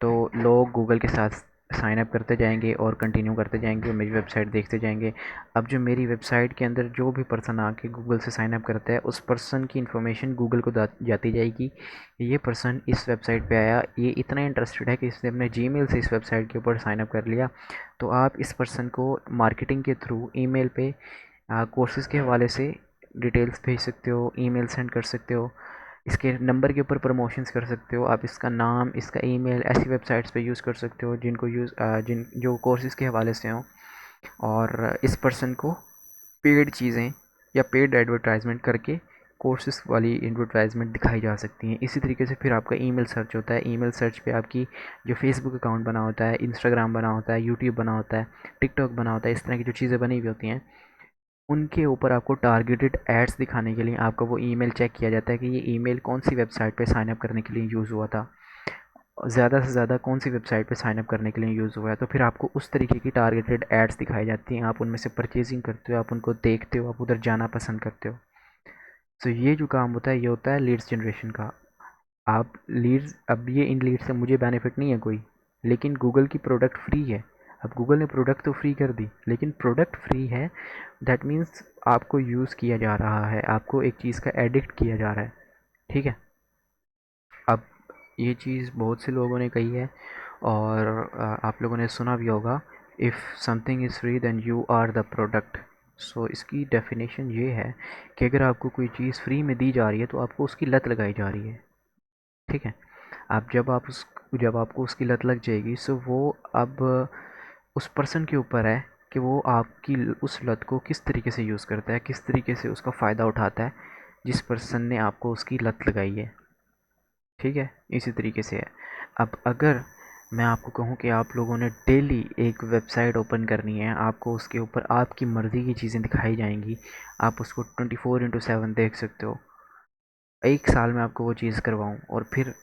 तो लोग गूगल के साथ साइन अप करते जाएंगे और कंटिन्यू करते जाएंगे और मेरी वेबसाइट देखते जाएंगे। अब जो मेरी वेबसाइट के अंदर जो भी पर्सन आके गूगल से साइन अप करता है उस पर्सन की इन्फॉर्मेशन गूगल को जाती जाएगी। ये पर्सन इस वेबसाइट पे आया, ये इतना इंटरेस्टेड है कि इसने अपने जीमेल से इस वेबसाइट के ऊपर साइन अप कर लिया। तो आप इस पर्सन को मार्केटिंग के थ्रू ईमेल पे कोर्सेज़ के हवाले से डिटेल्स भेज सकते हो, ईमेल सेंड कर सकते हो, इसके नंबर के ऊपर प्रमोशंस कर सकते हो, आप इसका नाम, इसका ईमेल ऐसी वेबसाइट्स पे यूज़ कर सकते हो जिनको जिन जो कोर्सेज़ के हवाले से हों, और इस पर्सन को पेड चीज़ें या पेड एडवर्टाइजमेंट करके कोर्सेज़ वाली एडवर्टाइजमेंट दिखाई जा सकती हैं। इसी तरीके से फिर आपका ईमेल सर्च होता है, ईमेल सर्च पे आपकी जो फेसबुक अकाउंट बना होता है, इंस्टाग्राम बना होता है, यूट्यूब बना होता है, टिकटॉक बना होता है, इस तरह की जो चीज़ें बनी हुई होती हैं उनके ऊपर आपको टारगेटेड एड्स दिखाने के लिए आपका वो ईमेल चेक किया जाता है कि ये ईमेल कौन सी वेबसाइट पे साइन अप करने के लिए यूज़ हुआ था, ज़्यादा से ज़्यादा कौन सी वेबसाइट पे साइन अप करने के लिए यूज़ हुआ है। तो फिर आपको उस तरीके की टारगेटेड एड्स दिखाई जाती हैं, आप उनमें से परचेजिंग करते हो, आप उनको देखते हो, आप उधर जाना पसंद करते हो। तो ये जो काम होता है ये होता है लीड्स जनरेशन का। आप लीड्स, अब ये इन लीड से मुझे बेनिफिट नहीं है कोई, लेकिन गूगल की प्रोडक्ट फ्री है। अब गूगल ने प्रोडक्ट तो फ्री कर दी, लेकिन प्रोडक्ट फ्री है दैट मीन्स आपको यूज़ किया जा रहा है, आपको एक चीज़ का एडिक्ट किया जा रहा है। ठीक है, अब ये चीज़ बहुत से लोगों ने कही है और आप लोगों ने सुना भी होगा, if something is free then you are the product. So इसकी डेफिनेशन ये है कि अगर आपको कोई चीज़ फ्री में दी जा रही है तो आपको उसकी लत लगाई जा रही है। ठीक है, अब जब आपको उसकी लत लग जाएगी सो वो अब उस पर्सन के ऊपर है कि वो आपकी उस लत को किस तरीके से यूज़ करता है, किस तरीके से उसका फ़ायदा उठाता है, जिस पर्सन ने आपको उसकी लत लगाई है। ठीक है, इसी तरीके से है। अब अगर मैं आपको कहूँ कि आप लोगों ने डेली एक वेबसाइट ओपन करनी है, आपको उसके ऊपर आपकी मर्ज़ी की चीज़ें दिखाई जाएंगी, आप उसको 24/7 देख सकते हो। 1 साल में आपको वो चीज़ करवाऊँ और फिर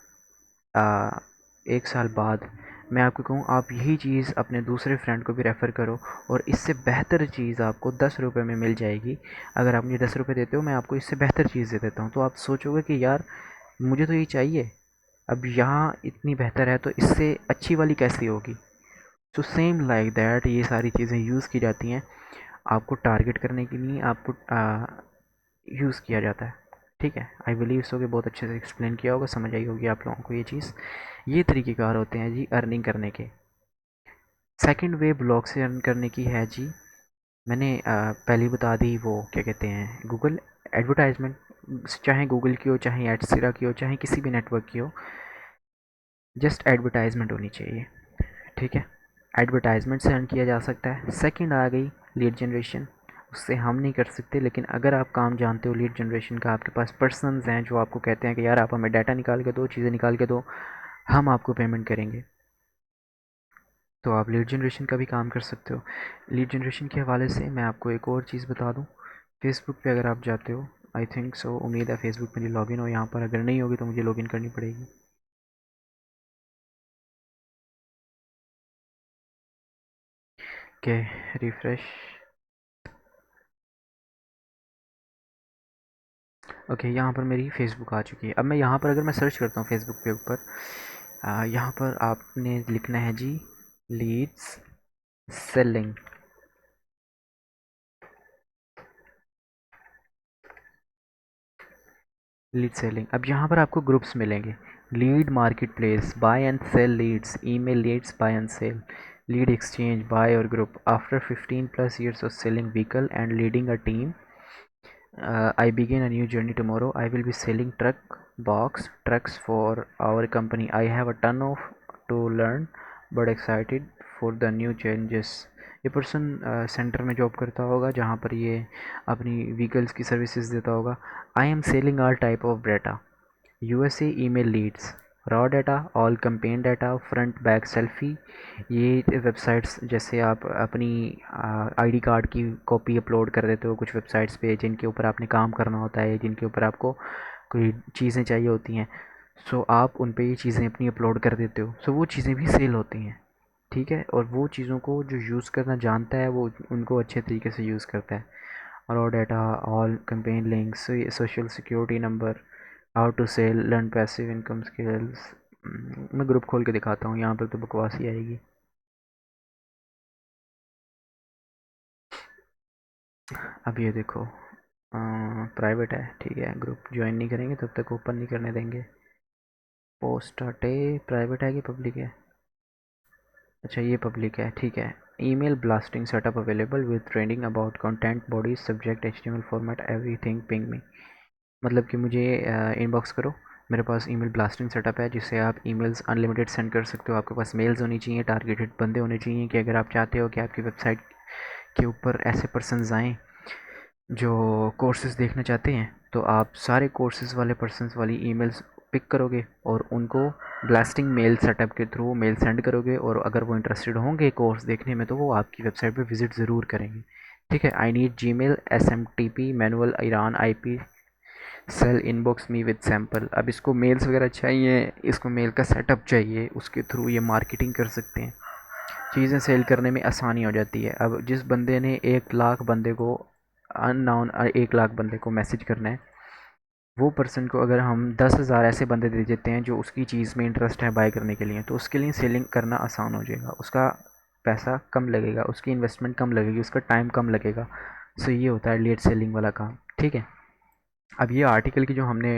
1 साल बाद मैं आपको कहूँ आप यही चीज़ अपने दूसरे फ्रेंड को भी रेफ़र करो और इससे बेहतर चीज़ आपको 10 रुपये में मिल जाएगी। अगर आप मुझे 10 रुपये देते हो, मैं आपको इससे बेहतर चीज़ दे देता हूँ, तो आप सोचोगे कि यार मुझे तो ये चाहिए, अब यहाँ इतनी बेहतर है तो इससे अच्छी वाली कैसी होगी। सो सेम लाइक दैट ये सारी चीज़ें यूज़ की जाती हैं, आपको टारगेट करने के लिए आपको यूज़ किया जाता है। ठीक है, आई बिलीव सो कि बहुत अच्छे से एक्सप्लेन किया होगा, समझ आई होगी आप लोगों को ये चीज़। ये तरीक़ेकार होते हैं जी अर्निंग करने के। सेकंड वे ब्लॉग से अर्न करने की है जी, मैंने पहले ही बता दी, वो क्या कहते हैं, गूगल एडवर्टाइजमेंट, चाहे गूगल की हो, चाहे एडसीरा की हो, चाहे किसी भी नेटवर्क की हो, जस्ट एडवर्टाइजमेंट होनी चाहिए। ठीक है, एडवर्टाइजमेंट से अर्न किया जा सकता है। सेकंड आ गई लीड जनरेशन, उससे हम नहीं कर सकते, लेकिन अगर आप काम जानते हो लीड जनरेशन का, आपके पास पर्सनस हैं जो आपको कहते हैं कि यार आप हमें डाटा निकाल के दो, चीज़ें निकाल के दो, हम आपको पेमेंट करेंगे, तो आप लीड जनरेशन का भी काम कर सकते हो। लीड जनरेशन के हवाले से मैं आपको एक और चीज़ बता दूँ, फेसबुक पे अगर आप जाते हो, आई थिंक सो, उम्मीद है फेसबुक मेरी लॉगिन हो यहाँ पर, अगर नहीं होगी तो मुझे लॉगिन करनी पड़ेगी। Okay, refresh. ओके, यहाँ पर मेरी फ़ेसबुक आ चुकी है। अब मैं यहाँ पर अगर मैं सर्च करता हूँ फेसबुक के ऊपर, यहाँ पर आपने लिखना है जी लीड्स सेलिंग। लीड सेलिंग, अब यहाँ पर आपको ग्रुप्स मिलेंगे। Lead market place, buy and sell leads, email leads, buy and sell, lead exchange, buy और group, after 15+ years of selling vehicle and leading a team, I begin a new journey tomorrow. I will be selling trucks for our company. I have a ton of to learn, but excited for the new changes. ये पर्सन सेंटर में जॉब करता होगा जहाँ पर ये अपनी व्हीकल्स की सर्विसेज देता होगा। I am selling all type of data, USA email leads, raw data, all campaign data, front back selfie. ये वेबसाइट्स, जैसे आप अपनी आईडी कार्ड की कॉपी अपलोड कर देते हो कुछ वेबसाइट्स पे जिनके ऊपर आपने काम करना होता है, जिनके ऊपर आपको कोई चीज़ें चाहिए होती हैं, सो आप उन पे ये चीज़ें अपनी अपलोड कर देते हो, सो वो चीज़ें भी सेल होती हैं। ठीक है, और वो चीज़ों को जो यूज़ करना जानता है वो उनको अच्छे तरीके से यूज़ करता है। Raw data, all campaign links, social security number, how to sell, learn passive income skills. मैं ग्रुप खोल के दिखाता हूँ, यहाँ पर तो बकवास ही आएगी। अब ये देखो, प्राइवेट है, ठीक है, ग्रुप ज्वाइन नहीं करेंगे तब तक ओपन नहीं करने देंगे। पोस्ट हटे, प्राइवेट है कि पब्लिक है? अच्छा ये पब्लिक है, ठीक है। Email blasting setup available with training about content bodies subject HTML format everything, ping me. मतलब कि मुझे इनबॉक्स करो, मेरे पास ईमेल ब्लास्टिंग सेटअप है जिससे आप ईमेल्स अनलिमिटेड सेंड कर सकते हो। आपके पास मेल्स होनी चाहिए, टारगेटेड बंदे होने चाहिए, कि अगर आप चाहते हो कि आपकी वेबसाइट के ऊपर ऐसे पर्सन्स आएँ जो कोर्सेज़ देखना चाहते हैं, तो आप सारे कोर्सेज़ वाले पर्सन्स वाली ईमेल्स पिक करोगे और उनको ब्लास्टिंग मेल सेटअप के थ्रू मेल सेंड करोगे, और अगर वो इंटरेस्टेड होंगे कोर्स देखने में तो वो आपकी वेबसाइट पे विज़िट ज़रूर करेंगे। ठीक है, I need Gmail SMTP manual Iran IP sell inbox me with sample. अब इसको मेल्स वगैरह चाहिए, इसको मेल का सेटअप चाहिए, उसके थ्रू ये मार्केटिंग कर सकते हैं, चीज़ें सेल करने में आसानी हो जाती है। अब जिस बंदे ने 1 लाख बंदे को, अननाउन 1 लाख बंदे को मैसेज करना है, वो पर्सन को अगर हम 10,000 ऐसे बंदे दे देते हैं जो उसकी चीज़ में इंटरेस्ट है बाय करने के लिए, तो उसके लिए सेलिंग करना आसान हो जाएगा, उसका पैसा कम लगेगा, उसकी इन्वेस्टमेंट कम लगेगी, उसका टाइम कम लगेगा। सो ये होता है लीड सेलिंग वाला काम। ठीक है, अब ये आर्टिकल की जो हमने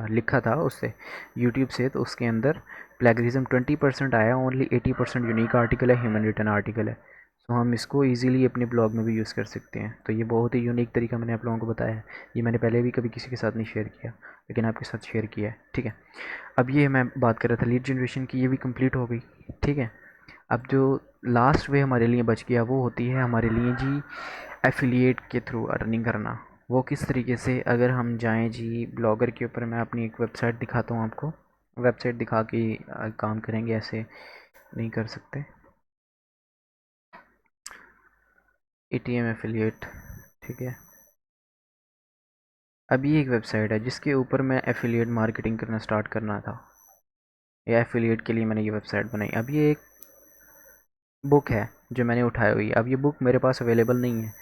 लिखा था उससे यूट्यूब से, तो उसके अंदर प्लेगरिज्म 20% आया, ओनली 80% यूनिक आर्टिकल है, ह्यूमन रिटन आर्टिकल है। सो हम इसको इजीली अपने ब्लॉग में भी यूज़ कर सकते हैं। तो ये बहुत ही यूनिक तरीका मैंने आप लोगों को बताया है, ये मैंने पहले भी कभी किसी के साथ नहीं शेयर किया, लेकिन आपके साथ शेयर किया है। ठीक है, अब ये मैं बात कर रहा था लीड जनरेशन की, ये भी कंप्लीट हो गई। ठीक है, अब जो लास्ट वे हमारे लिए बच गया वो होती है हमारे लिए जी एफिलिएट के थ्रू अर्निंग करना। वो किस तरीके से, अगर हम जाएं जी ब्लॉगर के ऊपर, मैं अपनी एक वेबसाइट दिखाता हूँ आपको। वेबसाइट दिखा के काम करेंगे, ऐसे नहीं कर सकते। एटीएम एफिलिएट, ठीक है। अब ये एक वेबसाइट है जिसके ऊपर मैं एफिलिएट मार्केटिंग करना स्टार्ट करना था, या एफिलिएट के लिए मैंने ये वेबसाइट बनाई। अब ये एक बुक है जो मैंने उठाई हुई है। अब ये बुक मेरे पास अवेलेबल नहीं है,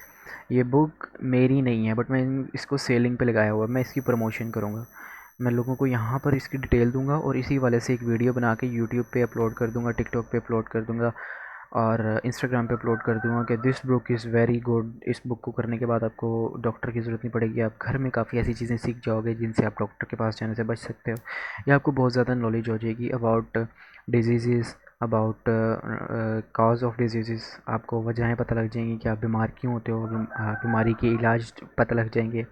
ये बुक मेरी नहीं है, बट मैं इसको सेलिंग पे लगाया हुआ है। मैं इसकी प्रमोशन करूँगा, मैं लोगों को यहाँ पर इसकी डिटेल दूंगा और इसी वाले से एक वीडियो बना के यूट्यूब पे अपलोड कर दूंगा, टिकटॉक पे अपलोड कर दूंगा और इंस्टाग्राम पे अपलोड कर दूंगा कि this book is very good. इस बुक को करने के बाद आपको डॉक्टर की ज़रूरत नहीं पड़ेगी, आप घर में काफ़ी ऐसी चीज़ें सीख जाओगे जिनसे आप डॉक्टर के पास जाने से बच सकते हो, या आपको बहुत ज़्यादा नॉलेज हो जाएगी about disease, about cause of disease. आपको वजहें पता लग जाएंगी कि आप बीमार क्यों होते हो, बीमारी के इलाज पता लग जाएंगे,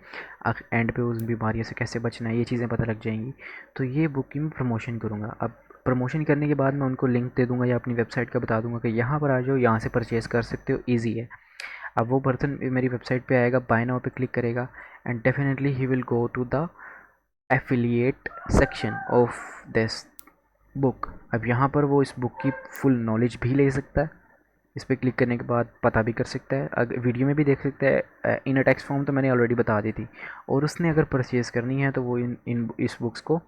एंड पे उस बीमारियों से कैसे बचना है, ये चीज़ें पता लग जाएंगी। तो ये बुक की मैं प्रमोशन करूँगा। अब प्रमोशन करने के बाद मैं उनको लिंक दे दूँगा या अपनी वेबसाइट का बता दूँगा कि यहाँ पर आ जाओ, यहाँ से परचेज़ कर सकते हो, ईजी है। अब वो पर्सन मेरी वेबसाइट पे आएगा, बाय नाउ पे क्लिक करेगा and definitely he will go to the affiliate section of this book. अब यहाँ पर वो इस बुक की फुल नॉलेज भी ले सकता है, इस पर क्लिक करने के बाद पता भी कर सकता है, अगर वीडियो में भी देख सकता है। इन अ टेक्स्ट फॉर्म तो मैंने ऑलरेडी बता दी थी, और उसने अगर परचेज़ करनी है तो वो इस बुक्स को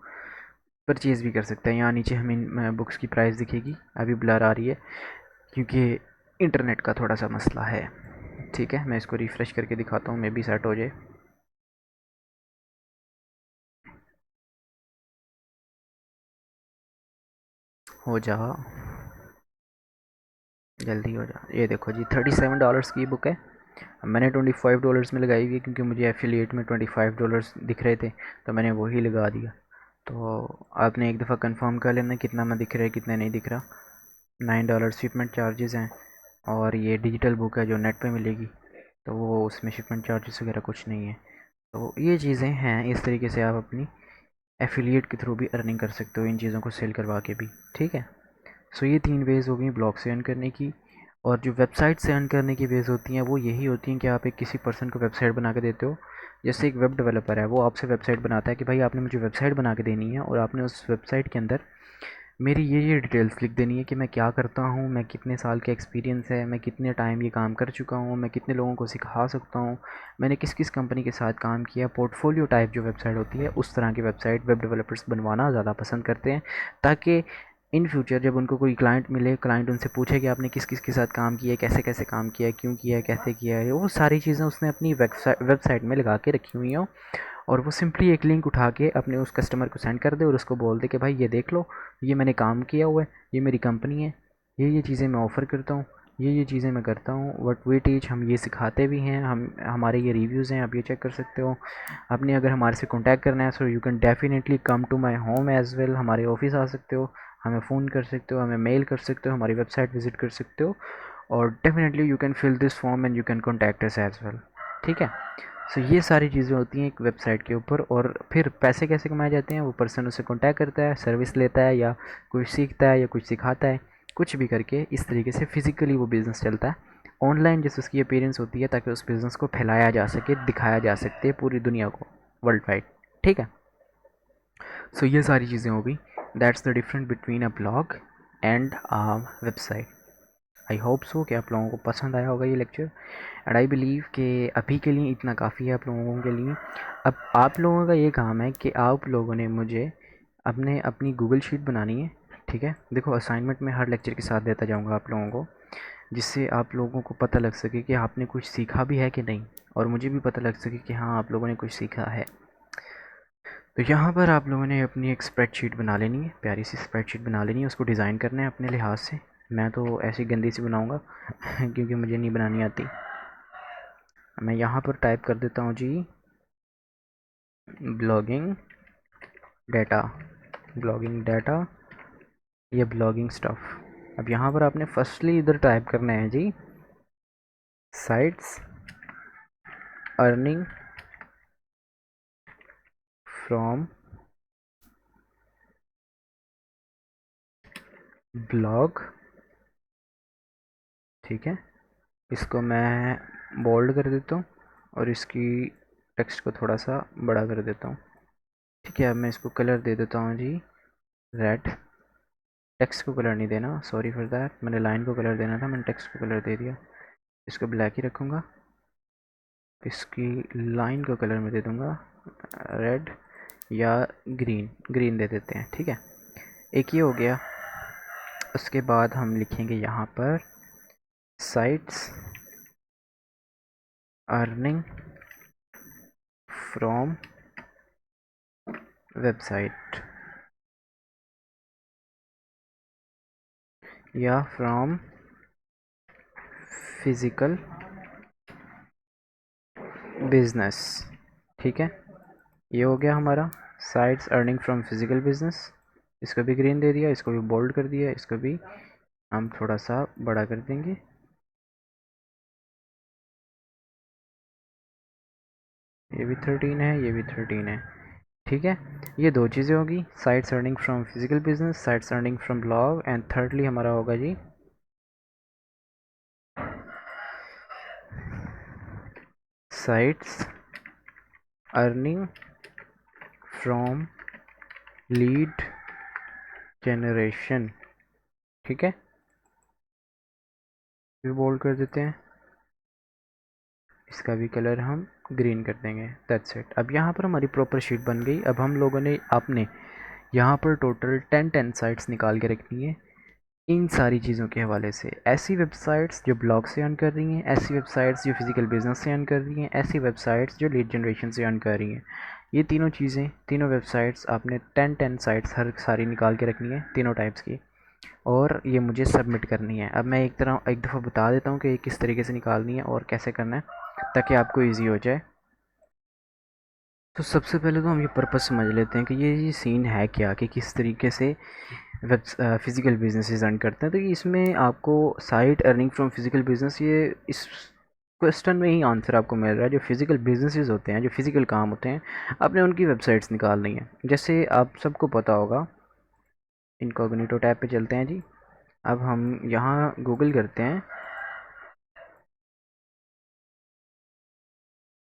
परचेज़ भी कर सकता है। यहाँ नीचे हमें बुक्स की प्राइस दिखेगी, अभी ब्लर आ रही है क्योंकि इंटरनेट का थोड़ा सा मसला है। ठीक है, मैं इसको रिफ़्रेश करके दिखाता हूँ, मे बी सेट हो जाए। हो जा, जल्दी हो जा। ये देखो जी, $37 की बुक है। मैंने $25 में लगाई हुई है क्योंकि मुझे एफिलिएट में $25 दिख रहे थे, तो मैंने वही लगा दिया। तो आपने एक दफ़ा कंफर्म कर लेना कितना में दिख रहा है कितना नहीं दिख रहा। $9 शिपमेंट चार्जेस हैं, और ये डिजिटल बुक है जो नेट पे मिलेगी, तो वो उसमें शिपमेंट चार्जेस वगैरह कुछ नहीं है। तो ये चीज़ें हैं, इस तरीके से आप अपनी एफिलिएट के थ्रू भी अर्निंग कर सकते हो, इन चीज़ों को सेल करवा के भी। ठीक है, सो ये 3 वेज़ हो गई ब्लॉग से अर्न करने की। और जो वेबसाइट से अर्न करने की वेज़ होती हैं वो यही होती हैं कि आप एक किसी पर्सन को वेबसाइट बना के देते हो। जैसे एक वेब डेवलपर है, वो आपसे वेबसाइट बनाता है कि भाई आपने मुझे वेबसाइट बना के देनी है, और आपने उस वेबसाइट के अंदर मेरी ये डिटेल्स लिख देनी है कि मैं क्या करता हूँ, मैं कितने साल का एक्सपीरियंस है, मैं कितने टाइम ये काम कर चुका हूँ, मैं कितने लोगों को सिखा सकता हूँ, मैंने किस किस कंपनी के साथ काम किया। पोर्टफोलियो टाइप जो वेबसाइट होती है, उस तरह की वेबसाइट वेब डेवलपर्स बनवाना ज़्यादा पसंद करते हैं, ताकि इन फ्यूचर जब उनको कोई क्लाइंट मिले, क्लाइंट उनसे पूछे कि आपने किस किस के साथ काम किया है, कैसे कैसे काम किया है, क्यों किया है, कैसे किया है, वो सारी चीज़ें उसने अपनी वेबसाइट में लगा के रखी हुई हों, और वो सिंपली एक लिंक उठा के अपने उस कस्टमर को सेंड कर दे और उसको बोल दे कि भाई ये देख लो, ये मैंने काम किया हुआ है, ये मेरी कंपनी है, ये चीज़ें मैं ऑफ़र करता हूँ, ये चीज़ें मैं करता हूँ, व्हाट वी टीच, हम ये सिखाते भी हैं, हम हमारे ये रिव्यूज़ हैं, आप ये चेक कर सकते हो। आपने अगर हमारे से कॉन्टैक्ट करना है, so you can definitely come to my home as well, हमारे ऑफिस आ सकते हो, हमें फ़ोन कर सकते हो, हमें मेल कर सकते हो, हमारी वेबसाइट विज़िट कर सकते हो, और definitely you can fill this form and you can contact us as well. ठीक है, सो ये सारी चीज़ें होती हैं एक वेबसाइट के ऊपर। और फिर पैसे कैसे कमाए जाते हैं, वो पर्सन उससे कॉन्टैक्ट करता है, सर्विस लेता है, या कुछ सीखता है, या कुछ सिखाता है, कुछ भी करके इस तरीके से फिज़िकली वो बिज़नेस चलता है। ऑनलाइन जैसे उसकी अपीयरेंस होती है, ताकि उस बिज़नेस को फैलाया जा सके, दिखाया जा सकते है पूरी दुनिया को, वर्ल्ड वाइड। ठीक है, सो ये सारी चीज़ें हो गई। That's the difference between a blog and website. I hope so कि आप लोगों को पसंद आया होगा ये लेक्चर, एंड आई बिलीव कि अभी के लिए इतना काफ़ी है आप लोगों के लिए। अब आप लोगों का ये काम है कि आप लोगों ने मुझे अपनी गूगल शीट बनानी है। ठीक है, देखो असाइनमेंट में हर लेक्चर के साथ देता जाऊंगा आप लोगों को, जिससे आप लोगों को पता लग सके कि आपने कुछ सीखा भी है कि नहीं, और मुझे भी पता लग सके कि हाँ आप लोगों ने कुछ सीखा है। तो यहाँ पर आप लोगों ने अपनी एक स्प्रेडशीट बना लेनी है, प्यारी सी स्प्रेडशीट बना लेनी है, उसको डिज़ाइन करना है अपने लिहाज से। मैं तो ऐसी गंदी सी बनाऊँगा क्योंकि मुझे नहीं बनानी आती। मैं यहाँ पर टाइप कर देता हूँ जी ब्लॉगिंग डाटा, ब्लॉगिंग डाटा या ब्लॉगिंग स्टफ़। अब यहाँ पर आपने फर्स्टली इधर टाइप करना है जी साइट्स अर्निंग फ्रॉम ब्लॉग ठीक है, इसको मैं बोल्ड कर देता हूँ और इसकी टेक्स्ट को थोड़ा सा बड़ा कर देता हूँ। ठीक है, अब मैं इसको कलर दे देता हूँ जी रेड। टेक्स्ट को कलर नहीं देना, सॉरी फॉर दैट, मैंने लाइन को कलर देना था, मैंने टेक्स्ट को कलर दे दिया। इसको ब्लैक ही रखूँगा, इसकी लाइन को कलर में दे दूँगा रेड या ग्रीन, ग्रीन दे देते हैं। ठीक है, एक ये हो गया। उसके बाद हम लिखेंगे यहाँ पर साइट्स अर्निंग फ्रॉम वेबसाइट या फ्रॉम फिज़िकल बिजनेस। ठीक है, ये हो गया हमारा sites earning from physical business. इसको भी ग्रीन दे दिया, इसको भी बोल्ड कर दिया, इसको भी हम थोड़ा सा बड़ा कर देंगे। ये भी 13 है, ये भी 13 है। ठीक है, ये दो चीज़ें होगी, sites earning from physical business, sites earning from blog, and thirdly हमारा होगा जी sites earning from lead generation. ठीक है, भी बोल्ड कर देते हैं, इसका भी कलर हम ग्रीन कर देंगे। That's it. अब यहाँ पर हमारी प्रॉपर शीट बन गई। अब हम लोगों ने आपने यहाँ पर टोटल 10 साइट्स निकाल के रखनी है इन सारी चीज़ों के हवाले से। ऐसी वेबसाइट्स जो ब्लॉग से अर्न कर रही हैं, ऐसी वेबसाइट्स जो फिज़िकल बिजनेस से अर्न कर रही हैं, ऐसी वेबसाइट्स जो लीड जनरेशन से अर्न कर रही हैं। ये तीनों चीज़ें, तीनों वेबसाइट्स आपने 10 साइट्स हर सारी निकाल के रखनी है, तीनों टाइप्स की, और ये मुझे सबमिट करनी है। अब मैं एक दफ़ा बता देता हूँ कि ये किस तरीके से निकालनी है और कैसे करना है, ताकि आपको ईजी हो जाए। तो सबसे पहले तो हम ये पर्पस समझ लेते हैं कि ये सीन है क्या, कि किस तरीके से वेब फिज़िकल बिजनेसेस अर्न करते हैं। तो इसमें आपको site earning from physical business, ये इस क्वेश्चन में ही आंसर आपको मिल रहा है। जो फिज़िकल बिजनेसेस होते हैं, जो फिज़िकल काम होते हैं, आपने उनकी वेबसाइट्स निकालनी है। जैसे आप सबको पता होगा, इनकॉग्निटो टैब पे चलते हैं जी। अब हम यहाँ गूगल करते हैं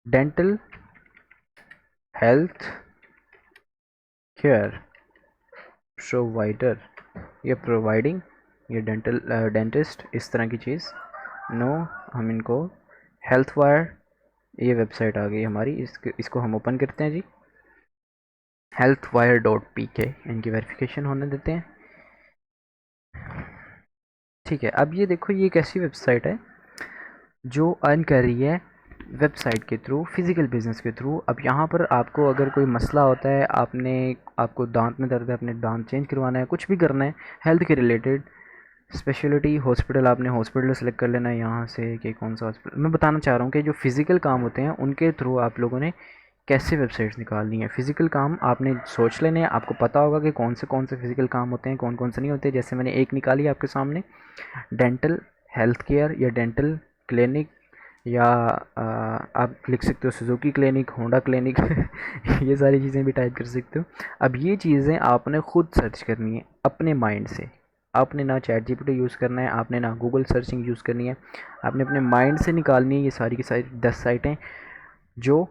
डेंटल हेल्थ केयर प्रोवाइडर या प्रोवाइडिंग, ये डेंटिस्ट, इस तरह की चीज़। नो, हम इनको हेल्थ वायर, ये वेबसाइट आ गई हमारी, इसको हम ओपन करते हैं जी। healthwire.pk, इनकी वेरिफिकेशन होने देते हैं। ठीक है, अब ये देखो, ये एक ऐसी वेबसाइट है जो अर्न कर रही है वेबसाइट के थ्रू, फिज़िकल बिजनेस के थ्रू। अब यहाँ पर आपको अगर कोई मसला होता है, आपको दांत में दर्द है, अपने दांत चेंज करवाना है, कुछ भी करना है हेल्थ के रिलेटेड, स्पेशलिटी हॉस्पिटल, आपने हॉस्पिटल सेलेक्ट कर लेना है यहाँ से कि कौन सा हॉस्पिटल। मैं बताना चाह रहा हूँ कि जो फिज़िकल काम होते हैं उनके थ्रू आप लोगों ने कैसे वेबसाइट्स निकालनी है। फ़िज़िकल काम आपने सोच लेने हैं, आपको पता होगा कि कौन से फ़िज़िकल काम होते हैं, कौन से नहीं होते। जैसे मैंने एक निकाली आपके सामने, डेंटल हेल्थ केयर या डेंटल क्लिनिक, या आप लिख सकते हो सुजुकी क्लिनिक, होंडा क्लिनिक ये सारी चीज़ें भी टाइप कर सकते हो। अब ये चीज़ें आपने खुद सर्च करनी है अपने माइंड से। आपने ना चैट जीपीटी यूज़ करना है, आपने ना गूगल सर्चिंग यूज़ करनी है, आपने अपने माइंड से निकालनी है ये सारी की सारी 10 साइटें जो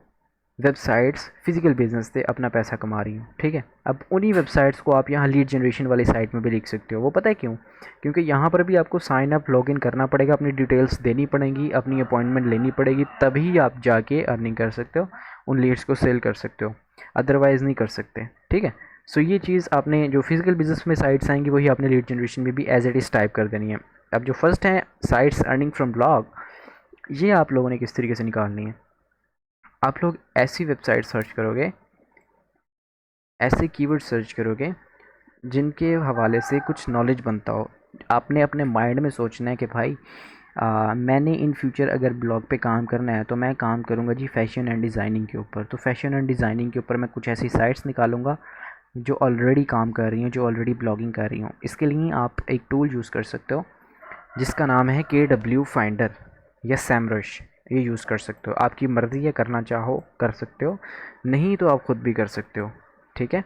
वेबसाइट्स फिज़िकल बिजनेस से अपना पैसा कमा रही हूँ। ठीक है, अब उन्हीं वेबसाइट्स को आप यहाँ लीड जनरेशन वाली साइट में भी लिख सकते हो। वो पता है क्यों? क्योंकि यहाँ पर भी आपको साइन अप लॉगिन करना पड़ेगा, अपनी डिटेल्स देनी पड़ेंगी, अपनी अपॉइंटमेंट लेनी पड़ेगी, तभी आप जाके अर्निंग कर सकते हो, उन लीड्स को सेल कर सकते हो, अदरवाइज़ नहीं कर सकते। ठीक है, सो ये चीज़ आपने जो फिज़िकल बिजनेस में साइट्स आएंगी वही आपने लीड जनरेशन में भी एज इट इज़ टाइप कर देनी है। अब जो फर्स्ट है साइट्स अर्निंग फ्रॉम ब्लॉग, ये आप लोगों ने किस तरीके से निकालनी है। आप लोग ऐसी वेबसाइट सर्च करोगे, ऐसे कीवर्ड सर्च करोगे जिनके हवाले से कुछ नॉलेज बनता हो। आपने अपने माइंड में सोचना है कि भाई मैंने इन फ्यूचर अगर ब्लॉग पे काम करना है तो मैं काम करूँगा जी फैशन एंड डिज़ाइनिंग के ऊपर। तो फैशन एंड डिज़ाइनिंग के ऊपर मैं कुछ ऐसी साइट्स निकालूंगा जो ऑलरेडी काम कर रही हूँ, जो ऑलरेडी ब्लॉगिंग कर रही हूँ। इसके लिए आप एक टूल यूज़ कर सकते हो जिसका नाम है KW फाइंडर या सैमरश। ये यूज़ कर सकते हो, आपकी मर्ज़ी है, करना चाहो कर सकते हो, नहीं तो आप ख़ुद भी कर सकते हो। ठीक है,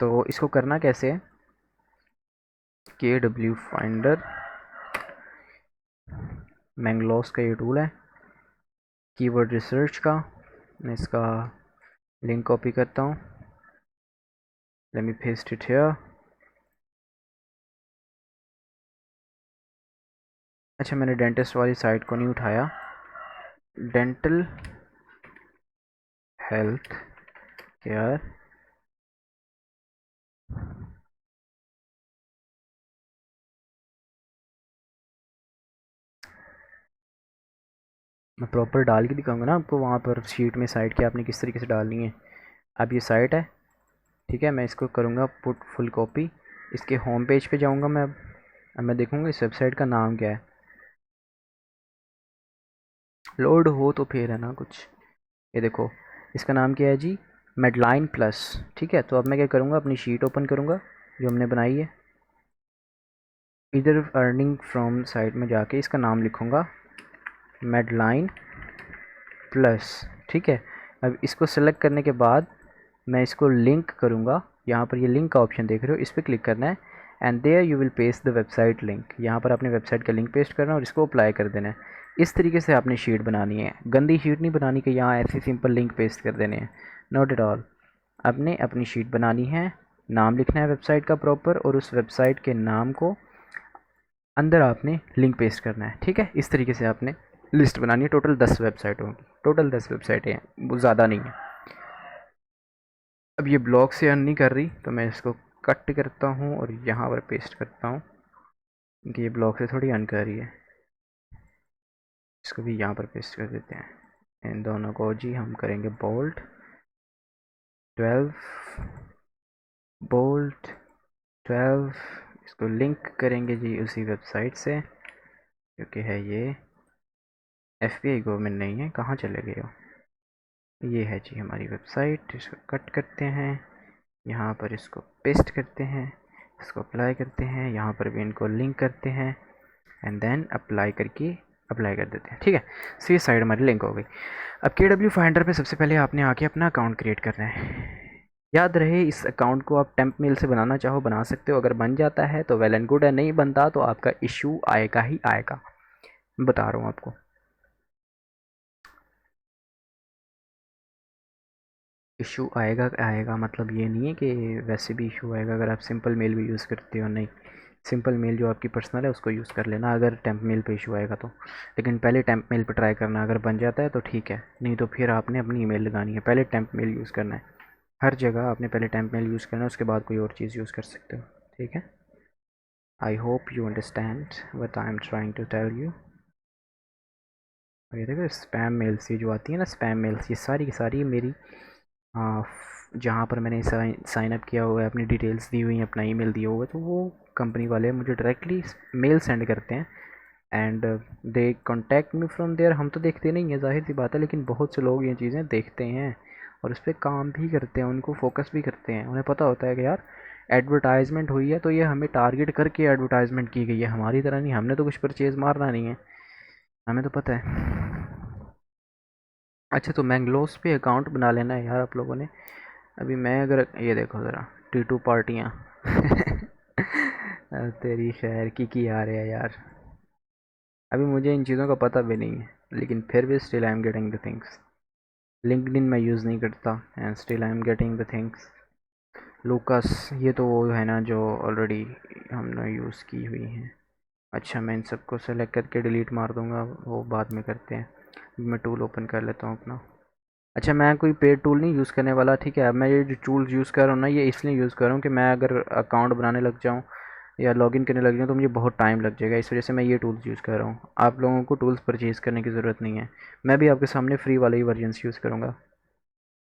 तो इसको करना कैसे है, KW फाइंडर मैंगलोस का ये टूल है, कीवर्ड रिसर्च का। मैं इसका लिंक कॉपी करता हूँ, let me paste it here. अच्छा, मैंने डेंटिस्ट वाली साइट को नहीं उठाया, डेंटल हेल्थ केयर मैं प्रॉपर डाल के दिखाऊंगा ना आपको वहाँ पर शीट में साइट के आपने किस तरीके से डालनी है। अब ये साइट है, ठीक है, मैं इसको करूँगा पुट फुल कॉपी। इसके होम पेज पे जाऊँगा मैं। अब मैं देखूँगा इस वेबसाइट का नाम क्या है, लोड हो तो फिर है ना कुछ। ये देखो, इसका नाम क्या है जी, मेडलाइन प्लस। ठीक है, तो अब मैं क्या करूँगा, अपनी शीट ओपन करूँगा जो हमने बनाई है। इधर अर्निंग फ्रॉम साइट में जाके इसका नाम लिखूँगा मेडलाइन प्लस। ठीक है, अब इसको सेलेक्ट करने के बाद मैं इसको लिंक करूँगा। यहाँ पर ये लिंक का ऑप्शन देख रहे हो, इस पर क्लिक करना है and there you will paste the website link. यहाँ पर आपने वेबसाइट का लिंक पेस्ट करना है और इसको अप्लाई कर देना है। इस तरीके से आपने शीट बनानी है, गंदी शीट नहीं बनानी कि यहाँ ऐसे सिंपल लिंक पेस्ट कर देने हैं, नॉट एट ऑल। आपने अपनी शीट बनानी है, नाम लिखना है वेबसाइट का प्रॉपर और उस वेबसाइट के नाम को अंदर आपने लिंक पेस्ट करना है। ठीक है, इस तरीके से आपने लिस्ट बनानी है। टोटल 10 वेबसाइट होंगी, टोटल 10 वेबसाइटें हैं, वो ज़्यादा नहीं है। अब ये ब्लॉक से अर्न नहीं कर रही तो मैं इसको कट करता हूँ और यहाँ पर पेस्ट करता हूँ, क्योंकि ये ब्लॉक से थोड़ी अर्न कर रही है। इसको भी यहाँ पर पेस्ट कर देते हैं। इन दोनों को जी हम करेंगे बोल्ट 12, बोल्ट 12। इसको लिंक करेंगे जी उसी वेबसाइट से, क्योंकि है ये FBI गवर्नमेंट नहीं है, कहाँ चले गए हो। ये है जी हमारी वेबसाइट, इसको कट करते हैं, यहाँ पर इसको पेस्ट करते हैं, इसको अप्लाई करते हैं, यहाँ पर भी इनको लिंक करते हैं एंड देन अप्लाई करके अप्लाई कर देते हैं। ठीक है, सो ये साइड हमारी लिंक हो गई। अब KW फाइंडर पे सबसे पहले आपने आके अपना अकाउंट क्रिएट करना है। याद रहे, इस अकाउंट को आप टेम्प मेल से बनाना चाहो बना सकते हो, अगर बन जाता है तो वेल एंड गुड है, नहीं बनता तो आपका इशू आएगा ही आएगा, बता रहा हूँ आपको। इशू आएगा आएगा मतलब ये नहीं है कि वैसे भी इशू आएगा अगर आप सिंपल मेल भी यूज़ करते हो, नहीं, सिंपल मेल जो आपकी पर्सनल है उसको यूज़ कर लेना अगर टेम्प मेल पे इशू आएगा तो। लेकिन पहले टेम्प मेल पे ट्राई करना, अगर बन जाता है तो ठीक है, नहीं तो फिर आपने अपनी ईमेल लगानी है। पहले टेम्प मेल यूज़ करना है, हर जगह आपने पहले टेम्प मेल यूज़ करना है, उसके बाद कोई और चीज़ यूज़ कर सकते हो। ठीक है, I hope you understand what I am trying to tell you. और ये देखो स्पैम मेल्स, ये जो आती है ना स्पैम मेल्स, ये सारी की सारी मेरी जहाँ पर मैंने साइन अप किया हुआ है, अपनी डिटेल्स दी हुई हैं, अपना ईमेल दिया हुआ है, तो वो कंपनी वाले मुझे डायरेक्टली मेल सेंड करते हैं and they contact me from there. हम तो देखते नहीं हैं, ज़ाहिर सी बात है, लेकिन बहुत से लोग ये चीज़ें देखते हैं और उस पर काम भी करते हैं, उनको फोकस भी करते हैं। उन्हें पता होता है कि यार एडवर्टाइजमेंट हुई है तो ये हमें टारगेट करके एडवर्टाइजमेंट की गई है, हमारी तरह नहीं, हमने तो कुछ परचेज़ मारना नहीं है, हमें तो पता है। अच्छा, तो मैंगलोस पे अकाउंट बना लेना है यार आप लोगों ने। अभी मैं अगर ये देखो ज़रा T2 पार्टियाँ तेरी खैर की आ रहे हैं यार। अभी मुझे इन चीज़ों का पता भी नहीं है, लेकिन फिर भी still I am getting the things. LinkedIn मैं यूज़ नहीं करता and still I am getting the things. लूकस, ये तो वो है ना जो ऑलरेडी हमने यूज़ की हुई हैं। अच्छा, मैं इन सबको सेलेक्ट करके डिलीट मार दूँगा, वो बाद में करते हैं। मैं टूल ओपन कर लेता हूँ अपना। अच्छा, मैं कोई पेड टूल नहीं यूज़ करने वाला, ठीक है। अब मैं ये जो टूल्स यूज़ कर रहा हूँ ना, ये इसलिए यूज़ कर रहा हूँ कि मैं अगर अकाउंट बनाने लग जाऊँ या लॉगिन करने लग जाऊँ तो मुझे बहुत टाइम लग जाएगा, इस वजह से मैं ये टूल्स यूज़ कर रहा हूँ। आप लोगों को टूल्स परचेज़ करने की ज़रूरत नहीं है, मैं भी आपके सामने फ्री वाले ही वर्जन्स यूज़ करूँगा,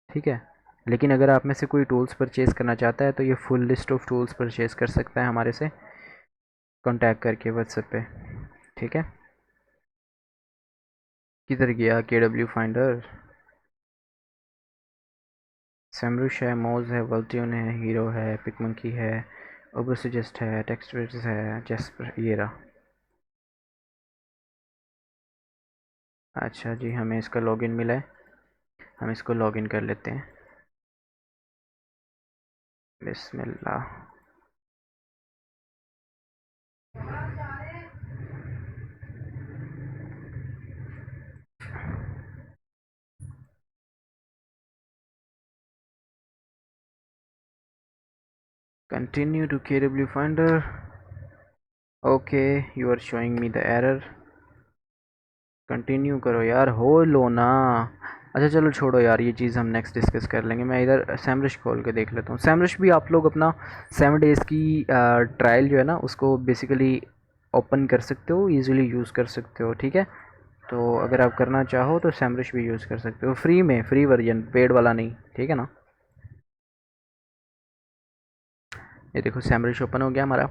ठीक है। लेकिन अगर आप में से कोई टूल्स परचेज़ करना चाहता है तो ये full list of tools purchase कर सकता है हमारे से कॉन्टैक्ट करके व्हाट्सएप पे, ठीक है। किधर गया KW फाइंडर? सैमरुश है, मोज है, वल्ट्यून है, हीरो है, पिकमंकी है, ओबर सजेस्ट है, टेक्स्टवर्ड्स है, जैस्पर, ये रहा। अच्छा जी, हमें इसका लॉगिन मिला है, हम इसको लॉगिन कर लेते हैं। बिस्मिल्लाह। Continue to KW finder. Okay, you are showing me the error. Continue करो यार, हो लो ना. अच्छा चलो छोड़ो यार, ये चीज़ हम नेक्स्ट डिस्कस कर लेंगे. मैं इधर सैमरश खोल के देख लेता हूँ. सैमरश भी आप लोग अपना 7 डेज़ की ट्रायल जो है ना उसको बेसिकली ओपन कर सकते हो, ईज़िली यूज़ कर सकते हो. ठीक है, तो अगर आप करना चाहो तो सैमरश भी यूज़ कर सकते हो फ्री में, फ्री वर्जन, पेड वाला नहीं. ठीक है ना. ये देखो सैमरश ओपन हो गया हमारा.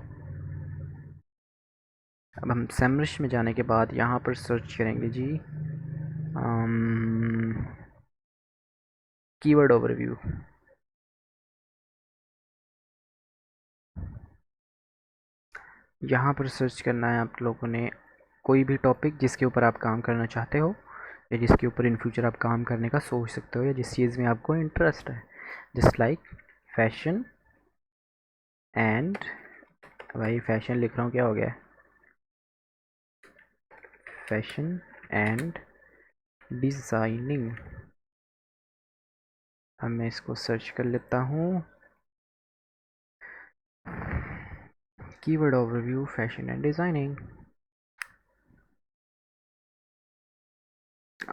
अब हम सैमरश में जाने के बाद यहाँ पर सर्च करेंगे जी कीवर्ड ओवरव्यू. यहाँ पर सर्च करना है आप लोगों ने कोई भी टॉपिक जिसके ऊपर आप काम करना चाहते हो या जिसके ऊपर इन फ्यूचर आप काम करने का सोच सकते हो या जिस चीज़ में आपको इंटरेस्ट है. जस्ट लाइक फैशन एंड, भाई फैशन लिख रहा हूँ, क्या हो गया. Fashion and designing. अब मैं इसको सर्च कर लेता हूँ. Keyword overview fashion and designing.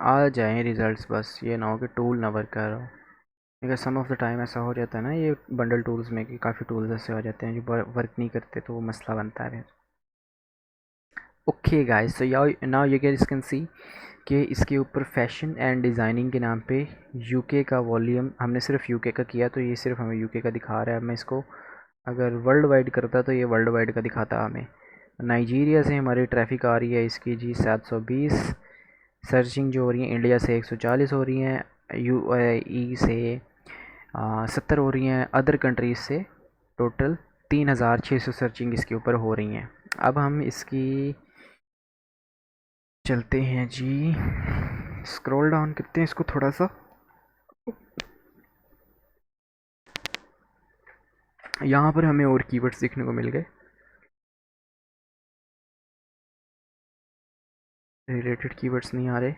आ जाए रिजल्ट्स, बस ये ना हो कि टूल ना वर्क कर रहा हो. क्योंकि सम ऑफ द टाइम ऐसा हो जाता है ना ये बंडल टूल्स में कि काफ़ी टूल्स ऐसे हो जाते हैं जो वर्क नहीं करते, तो वो मसला बनता है फिर. Okay guys, so now you can see कि इसके ऊपर फैशन एंड डिज़ाइनिंग के नाम पे यूके का वॉल्यूम, हमने सिर्फ यूके का किया तो ये सिर्फ हमें यूके का दिखा रहा है. मैं इसको अगर वर्ल्ड वाइड करता तो ये वर्ल्ड वाइड का दिखाता हमें. नाइजीरिया से हमारी ट्रैफिक आ रही है इसकी जी 720. सर्चिंग जो हो रही है इंडिया से 140 हो रही हैं, UAE से 70 हो रही हैं, अदर कंट्रीज़ से टोटल 3600 सर्चिंग इसके ऊपर हो रही हैं. अब हम इसकी चलते हैं जी, स्क्रॉल डाउन करते हैं इसको थोड़ा सा. यहाँ पर हमें और कीवर्ड्स देखने को मिल गए, रिलेटेड कीवर्ड्स नहीं आ रहे.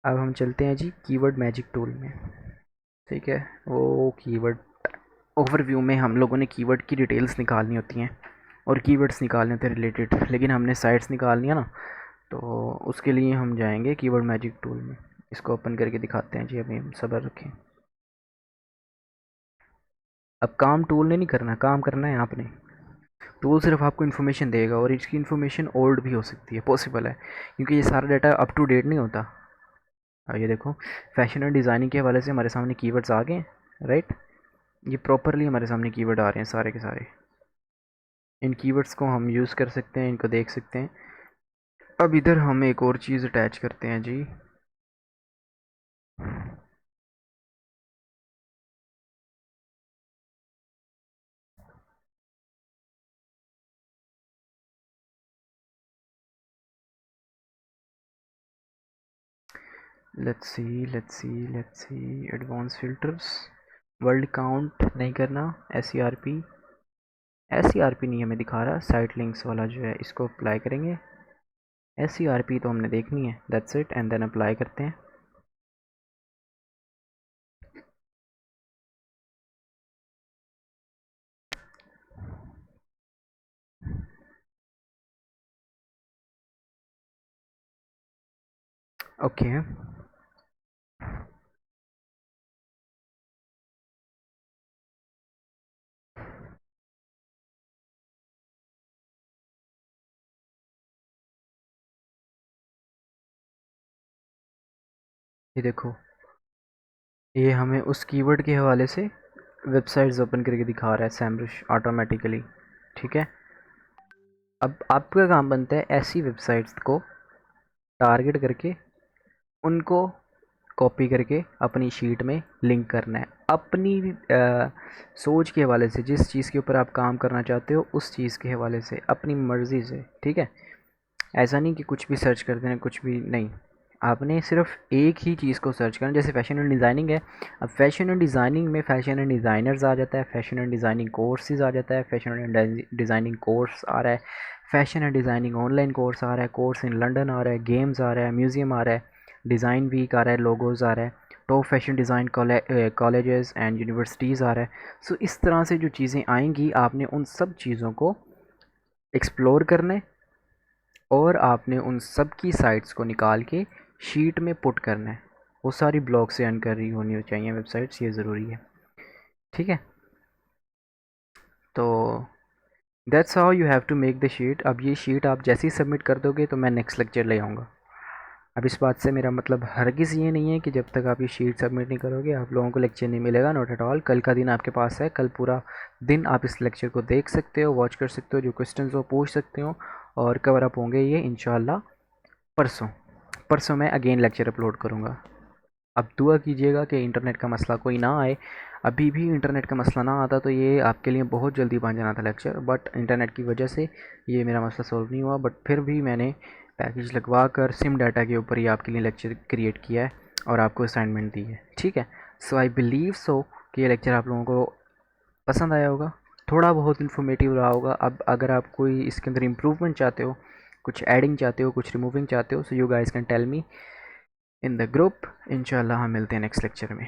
अब हम चलते हैं जी कीवर्ड मैजिक टूल में. ठीक है, वो कीवर्ड ओवरव्यू में हम लोगों ने कीवर्ड की डिटेल्स निकालनी होती हैं और कीवर्ड्स निकालने थे रिलेटेड, लेकिन हमने साइट्स निकालनी है ना, तो उसके लिए हम जाएंगे कीवर्ड मैजिक टूल में. इसको ओपन करके दिखाते हैं जी, अभी हम सब्र रखें. अब काम टूल ने नहीं करना, काम करना है आपने. टूल सिर्फ आपको इन्फॉर्मेशन देगा और इसकी इन्फॉर्मेशन ओल्ड भी हो सकती है, पॉसिबल है, क्योंकि ये सारा डाटा अप टू डेट नहीं होता. अब ये देखो फैशन और डिज़ाइनिंग के हवाले से हमारे सामने कीवर्ड्स आ गए, राइट. ये प्रॉपरली हमारे सामने कीवर्ड आ रहे हैं सारे के सारे. इन कीवर्ड्स को हम यूज़ कर सकते हैं, इनको देख सकते हैं. अब इधर हम एक और चीज़ अटैच करते हैं जी. Let's see advance filters. Word count नहीं करना. एस सी आर पी नहीं हमें दिखा रहा, साइट लिंक्स वाला जो है इसको अप्लाई करेंगे. SCRP तो हमने देखनी है, that's it, and then apply करते हैं. ओके ये देखो, ये हमें उस कीवर्ड के हवाले से वेबसाइट्स ओपन करके दिखा रहा है सैमरश ऑटोमेटिकली. ठीक है, अब आपका काम बनता है ऐसी वेबसाइट्स को टारगेट करके उनको कॉपी करके अपनी शीट में लिंक करना है, अपनी सोच के हवाले से. जिस चीज़ के ऊपर आप काम करना चाहते हो उस चीज़ के हवाले से अपनी मर्ज़ी से. ठीक है, ऐसा नहीं कि कुछ भी सर्च कर देना, कुछ भी नहीं. आपने सिर्फ एक ही चीज़ को सर्च करना. जैसे फैशन एंड डिज़ाइनिंग है, अब फैशन एंड डिज़ाइनिंग में फैशन एंड डिज़ाइनर्स आ जाता है, फैशन एंड डिज़ाइनिंग कोर्सेज आ जाता है, फैशन एंड डिज़ाइनिंग कोर्स आ रहा है, fashion and designing online course आ रहा है, कोर्स इन लंदन आ रहा है, गेम्स आ रहा है, म्यूज़ियम आ रहा है, डिज़ाइन वीक आ रहा है, लोगोज़ आ रहा है. Top fashion design colleges and universities आ रहा है। सो इस तरह से जो चीज़ें आएंगी आपने उन सब चीज़ों को एक्सप्लोर करना है और आपने उन सब की साइट्स को निकाल के शीट में पुट करना है। वो सारी ब्लॉग से अर्न कर रही होनी चाहिए वेबसाइट्स, ये ज़रूरी है। ठीक है, तो that's how you have to make the sheet. अब ये शीट आप जैसे ही सबमिट कर दोगे तो मैं नेक्स्ट लेक्चर ले आऊँगा। अब इस बात से मेरा मतलब हरगिज़ ये नहीं है कि जब तक आप ये शीट सबमिट नहीं करोगे आप लोगों को लेक्चर नहीं मिलेगा, नॉट एट ऑल। कल का दिन आपके पास है, कल पूरा दिन आप इस लेक्चर को देख सकते हो, वॉच कर सकते हो, जो क्वेश्चंस हो पूछ सकते हो और कवर अप होंगे ये इंशाल्लाह परसों। परसों मैं अगेन लेक्चर अपलोड करूँगा। अब दुआ कीजिएगा कि इंटरनेट का मसला कोई ना आए। अभी भी इंटरनेट का मसला ना आता तो ये आपके लिए बहुत जल्दी बन जाना था लेक्चर, बट इंटरनेट की वजह से ये मेरा मसला सॉल्व नहीं हुआ। बट फिर भी मैंने पैकेज लगवा कर सिम डाटा के ऊपर ही आपके लिए लेक्चर क्रिएट किया है और आपको असाइनमेंट दी है। ठीक है, सो आई बिलीव सो कि ये लेक्चर आप लोगों को पसंद आया होगा, थोड़ा बहुत इन्फॉर्मेटिव रहा होगा। अब अगर आप कोई इसके अंदर इम्प्रूवमेंट चाहते हो, कुछ एडिंग चाहते हो, कुछ रिमूविंग चाहते हो, so you guys can tell me in the group. इंशाल्लाह हम मिलते हैं नेक्स्ट लेक्चर में।